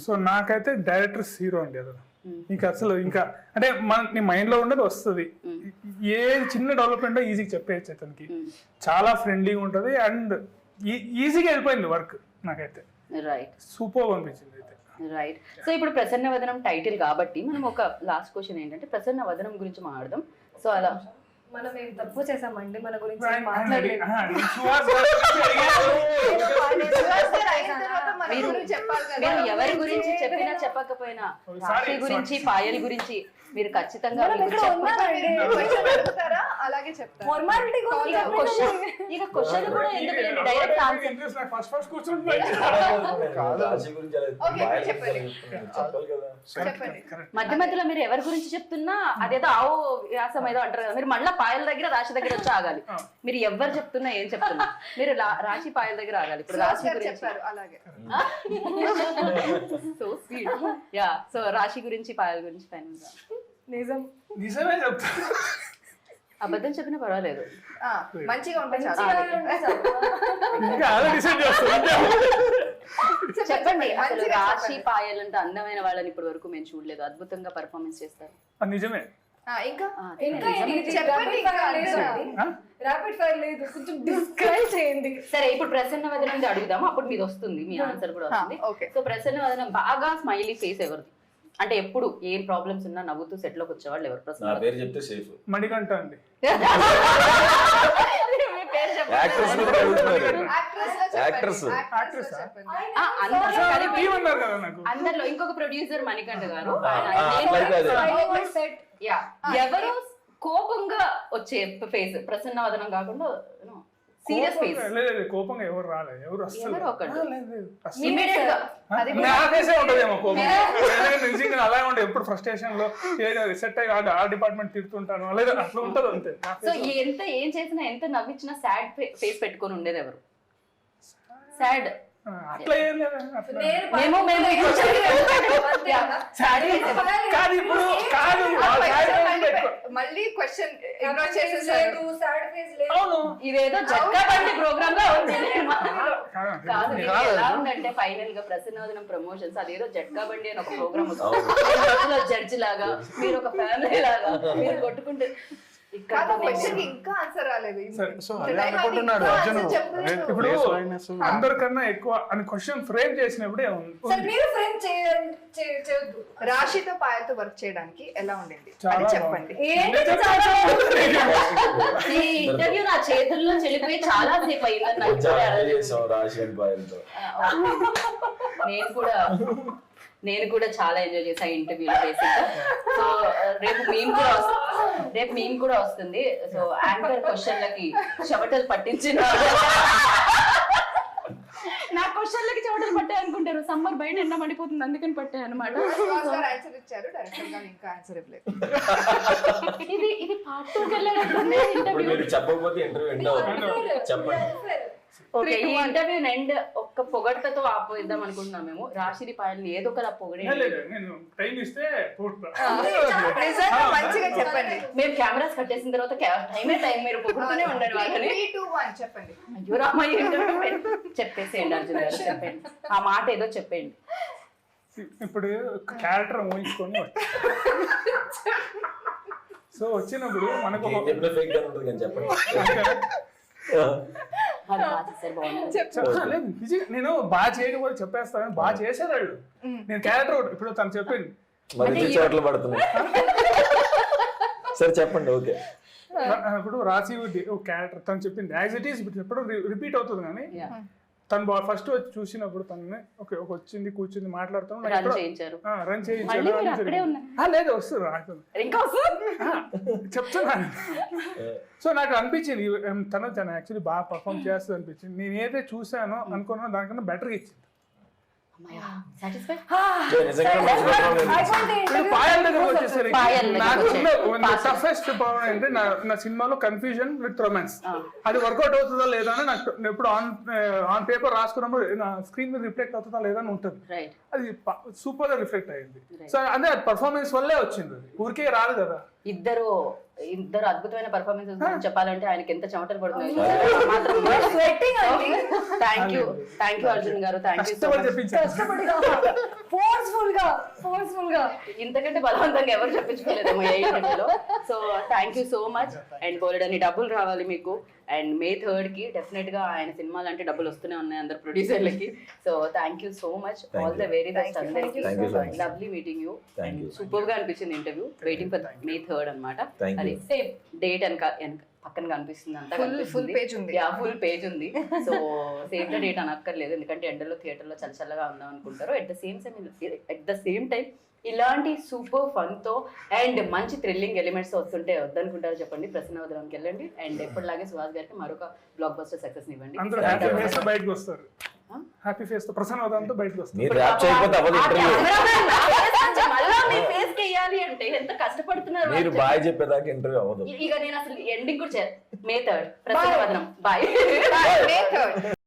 సో నాకైతే డైరెక్టర్స్ హీరో అండి. అది ఇంకా అసలు ఇంకా అంటే నీ మైండ్లో ఉండదు వస్తుంది. ఏ చిన్న డెవలప్మెంట్ ఈజీగా చెప్పేయచ్చు అతనికి. చాలా ఫ్రెండ్లీగా ఉంటుంది అండ్ ఈజీగా వెళ్ళిపోయింది వర్క్. నాకైతే రైట్, సూపర్ అనిపించింది. రైట్. సో ఇప్పుడు ప్రసన్న వదనం టైటిల్ కాబట్టి మనం ఒక లాస్ట్ క్వశ్చన్ ఏంటంటే ప్రసన్న వదనం గురించి మాట్లాడదాం. సో అలా మనం ఏం తప్పు చేసామండి మన గురించి ఆయన మాట్లాడలేదు. మీరు ఎవరి గురించి చెప్పినా చెప్పకపోయినా రాశి గురించి పాయల్ గురించి మీరు ఖచ్చితంగా అలాగే చెప్తారు. ఫార్మాలిటీ ఇక క్వశ్చన్ కూడా ఎందుకు డైరెక్ట్ ఆన్సర్. ఫస్ట్ కూర్చుంటే మధ్య మధ్యలో మీరు ఎవరి గురించి చెప్తున్నా అదేదో ఆవు వ్యాసం ఏదో అంటారు కదా, మీరు మళ్ళీ పాయల దగ్గర రాశి దగ్గర వచ్చి ఆగాలి. మీరు ఎవరు చెప్తున్నా ఏం చెప్తున్నా మీరు రాశి పాయల దగ్గర ఆగాలి. ఇప్పుడు రాశి గురించి చెప్పారు అలాగే. So sweet. యా, సో రాశి గురించి పాయల గురించి ఫైనల్ గా నిజమే చెప్తా. అబద్ధం చెప్పినా పర్వాలేదు, మంచిగా ఉంటే చాలు. ఇంకా అదే డిసైడ్ చేస్తాను. చెప్పండి. అసలు రాశి పాయల్ అంటే అందమైన వాళ్ళని ఇప్పటి వరకు మేము చూడలేదు. అద్భుతంగా పర్ఫార్మెన్స్ చేస్తారు. నిజమే. ఇంకా ర్యాపిడ్ ఫైర్ లేదు, కొంచెం డిస్క్రైబ్ చేయండి. సరే, ఇప్పుడు ప్రసన్న వదనం అడుగుదాము, అప్పుడు మీది వస్తుంది, మీ ఆన్సర్ కూడా వస్తుంది. సో ప్రసన్న వదనం బాగా స్మైలీ ఫేస్ ఎవరిది? అంటే ఎప్పుడు ఏం ప్రాబ్లమ్స్ ఉన్నా నవ్వుతూ సెట్ లోకి వచ్చేవాళ్ళు ఎవరు? ప్రసన్న పేరు చెప్తే సేఫ్. మణికంఠ అండి. అందరిలో ఇంకొక ప్రొడ్యూసర్ మణికంఠ గారు. ఎవరు కోపంగా వచ్చే ఫేస్ ప్రసన్న వదనం కాకుండా సీరియస్ ఫేస్? కోపంగా ఎవరు రాలేదు, ఎవరు ఎవరు ఒకటి ఉంటదేమో కోపం. నిజంగా అలాగే ఉండే ఎప్పుడు ఫ్రస్ట్రేషన్ లో ఏదో సెట్ అయ్యి ఆ డిపార్ట్మెంట్ తిడుతుంటాను లేదా అట్లా ఉంటది అంతే. సో ఎంత ఏం చేసినా ఎంత నవ్వించినా సాడ్ ఫేస్ పెట్టుకొని ఉండేది ఎవరు? సాడ్ అట్లా ఏం లేదు. మళ్ళీ క్వశ్చన్ ఇదేదో జట్కా బండి ప్రోగ్రామ్ గా ఉంది. కాదు, ఎలా ఉందంటే ఫైనల్ గా ప్రసన్నవదనం ప్రమోషన్స్ అదేదో జట్కా బండి అని ఒక ప్రోగ్రామ్ వస్తుంది. జడ్జి లాగా మీరు ఒక ఫ్యామిలీ లాగా మీరు కొట్టుకుంటే కాదు క్వశ్చన్ ఇంకా ఆన్సర్ రాలేదు. సో అదే అనుకుంటున్నాడు అర్జున్. ఇప్పుడు అందరికన్నా ఎక్కువ అని క్వశ్చన్ ఫ్రేమ్ చేసినప్పుడే సార్ మీరు ఫ్రేమ్ చేయొద్దు. రాశితో పాయలతో వర్క్ చేయడానికి ఎలా ఉండింది చాలా అని చెప్పండి. ఏంటి చాలా ఈ ఇంటర్వ్యూ నా చేతుల్లో చెల్లిపోయి చాలా సేపు అయిందని నాకు కూడా చేసాం రాశి అండ్ బాయలతో. నేను కూడా చాలా ఎంజాయ్ చేసా ఇంటర్వ్యూలో బేసిక్. సో రేపు మేము కూడా వస్తుంది. సో యాంకర్ క్వశ్చన్లకి చెమటలు పట్టించిన నా క్వశ్చన్లకి చెమటలు పట్టాయి అనుకుంటారు. సమ్మర్ బయట ఎండ మండిపోతుంది అందుకని పట్టాయి అనమాట. ఆన్సర్ ఇచ్చారు, డైరెక్టర్ గారు ఇంకా ఆన్సర్ ఇవ్వలేదు. ఇది పార్ట్ 2కి వెళ్ళాలంటే ఇంటర్వ్యూ. మీరు చెప్పకపోతే ఇంటర్వ్యూ ఎండ్ అవుతుంది. చెప్పండి. ఓకే, ఈ ఇంటర్వ్యూ ఎండ్ ఒక్క పొగడ్తతో ఆపోయిద్దాం అనుకుంటున్నాం మేము. రాశిని పాయల్ని ఏదో ఒకలా పొగడే. నేను టైం ఇస్తే నిజంగా మంచిగా చెప్పండి. మేము కెమెరాస్ కట్టేసిన తర్వాత టైం మీరు పొగుడుతూనే ఉండండి వాళ్ళని. 3, 2, 1 చెప్పండి. అయ్యో రామయ్య ఇంటర్వ్యూ చెప్పేసేయండి అర్జున్ గారు, చెప్పండి ఆ మాట ఏదో చెప్పండి. ఇప్పుడు క్యారెక్టర్ ఊహించుకొని సో వచ్చినప్పుడు మనకు ఒక ఫేక్ గా ఉంటుంది కానీ చెప్పండి. అది బాగా చేశారు, బాగున్నారు. లేదు, నిజంగా నేను బాగా చేయకపోతే చెప్పేస్తాను, బాగా చేశారు వాళ్ళు. నేను క్యారెక్టర్ ఇప్పుడు తను చెప్పింది మరి చోట్ల పడుతుంది. సరే చెప్పండి. ఓకే, ఇప్పుడు రాసి క్యారెక్టర్ తను చెప్పింది యాజ్ ఇట్ ఈస్ ఎప్పుడు రిపీట్ అవుతుంది కానీ తను ఫస్ట్ వచ్చి చూసినప్పుడు తనని వచ్చింది కూర్చుంది మాట్లాడుతాను రన్ చేయించారు. రన్ మళ్ళీ మీరు అక్కడే ఉన్నారు. లేదు వస్తుంది రాస్తుంది ఇంకా వస్తుంది. చెప్తున్నాను. సో నాకు అనిపించింది తను యాక్చువల్లీ బాగా పర్ఫామ్ చేస్తుంది అనిపించింది. నేను ఏదైతే చూసానో అనుకున్నానో దానికన్నా బెటర్గా ఇచ్చింది. పాయల్ దగ్గర వచ్చేసరికి టఫెస్ట్ ప్రాబ్లం ఏంటంటే నా సినిమాలో కన్ఫ్యూజన్ విత్ రొమాన్స్. అది వర్కౌట్ అవుతుందా లేదా అని నాకు ఎప్పుడు ఆన్ పేపర్ రాసుకున్నప్పుడు నా స్క్రీన్ మీద రిఫ్లెక్ట్ అవుతుందా లేదా అని ఉంటుంది. అది సూపర్ గా రిఫ్లెక్ట్ అయింది. సో అదే అది పర్ఫార్మెన్స్ వల్లే వచ్చింది, అది ఊరికే రాదు కదా. ఇద్దరు అద్భుతమైన పర్ఫార్మెన్సెస్ చెప్పాలంటే ఆయనకి ఎంత చెమటలు పడుతున్నాయి. థ్యాంక్ యూ అర్జున్ గారు, థ్యాంక్ యూ. ఫోర్స్ఫుల్ గా ఇంతకంటే బలవంతంగా ఎవరు చెప్పించుకోలేదేమో ఏ ఇంటర్వ్యూలో. So thank you so much. And బోలెడన్ని డబ్బులు రావాలి మీకు. అండ్ May 3rd కి డెఫినెట్ గా ఆయన సినిమాలు అంటే డబ్బులు వస్తూనే ఉన్నాయి అందరు ప్రొడ్యూసర్లకి. So thank you so much, all the very best అందరికి. Lovely meeting you. And super గా అనిపించింది interview. Waiting for May 3rd అనమాట. అది సేమ్ డేట్ పక్కన కనిపిస్తుంది, అంతా ఫుల్ పేజ్ ఉంది. ఫుల్ పేజ్ ఉంది. సో సేమ్ ద డేట్ అనక్కర్లేదు, ఎందుకంటే ఎండలో థియేటర్లో చల్లగా ఉందాం అనుకుంటారు. ఎట్ ద సేమ్ టైం ఇలాంటి సూపర్ ఫన్ తో అండ్ మంచి థ్రిల్లింగ్ ఎలిమెంట్స్ వస్తుంటే వద్దనుకుంటారు చెప్పండి. ప్రసన్నవదనంకి వెళ్ళండి. అండ్ ఎప్పటిలాగే సుహాస్ గారికి మరొక బ్లాక్ బస్టర్ సక్సెస్ ఇవ్వండి. అందరూ హ్యాపీ ఫేస్ తో బయటకు వస్తారు. హ్యాపీ ఫేస్ తో ప్రసన్నవదనంతో బయటకు వస్తారు. మీరు ర్యాప్ చేయకపోతే అవ్వదు ఇంటర్వ్యూ. మళ్ళా మీ ఫేస్ కి వేయాలి అంటే ఎంత కష్టపడుతున్నారు. మీరు బాయ్ చెప్పేదాకా ఇంటర్వ్యూ అవ్వదు. ఇక నేను అసలు ఎండింగ్ కూడా May 3rd ప్రసన్నవదనం. బాయ్. May 3rd.